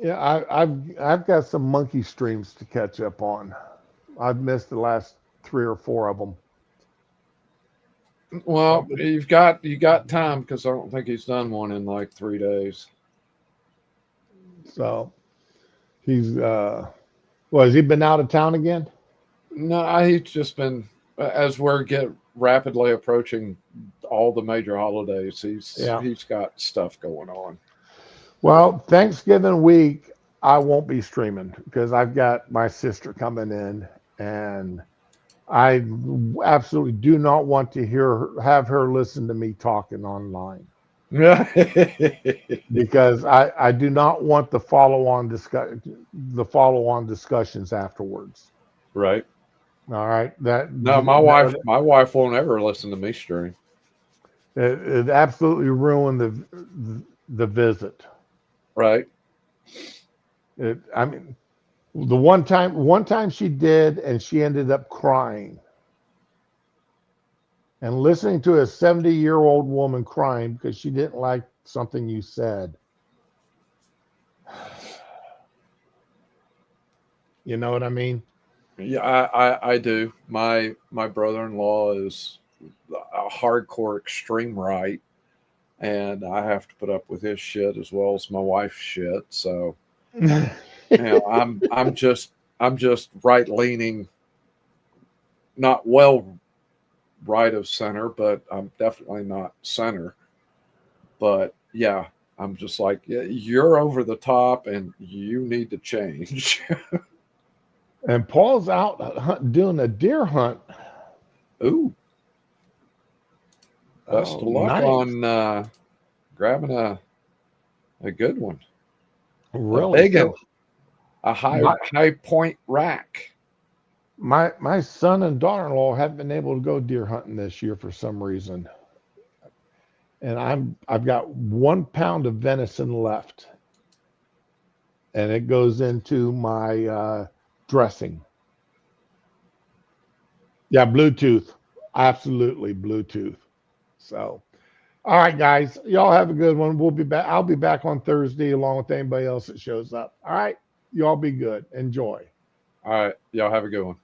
Yeah, I've got some monkey streams to catch up on. I've missed the last 3 or 4 of them. Well, you got time because I don't think he's done one in like 3 days. So he's has he been out of town again? No, he's just been, as we're rapidly approaching all the major holidays, he's got stuff going on. Well, Thanksgiving week I won't be streaming because I've got my sister coming in, and I absolutely do not want to have her listen to me talking online. Because I do not want the follow-on discussions afterwards. Right. All right. That No, my wife won't ever listen to me stream. it absolutely ruined the visit. Right. I mean, the one time she did, and she ended up crying. And listening to a 70-year-old woman crying because she didn't like something you said. You know what I mean? Yeah, I do. My brother-in-law is a hardcore extreme right, and I have to put up with his shit as well as my wife's shit. So, I'm just right leaning, not well right of center, but I'm definitely not center. But yeah, I'm just like, yeah, you're over the top, and you need to change. And Paul's out doing a deer hunt. Ooh, best of Oh, luck nice. on grabbing a good one, a Really? big one, So a my high point rack. my son and daughter-in-law haven't been able to go deer hunting this year for some reason. And I've got 1 pound of venison left. And it goes into my dressing. Yeah, Bluetooth. Absolutely Bluetooth. So, all right, guys, y'all have a good one. We'll be back. I'll be back on Thursday along with anybody else that shows up. All right, y'all be good. Enjoy. All right, y'all have a good one.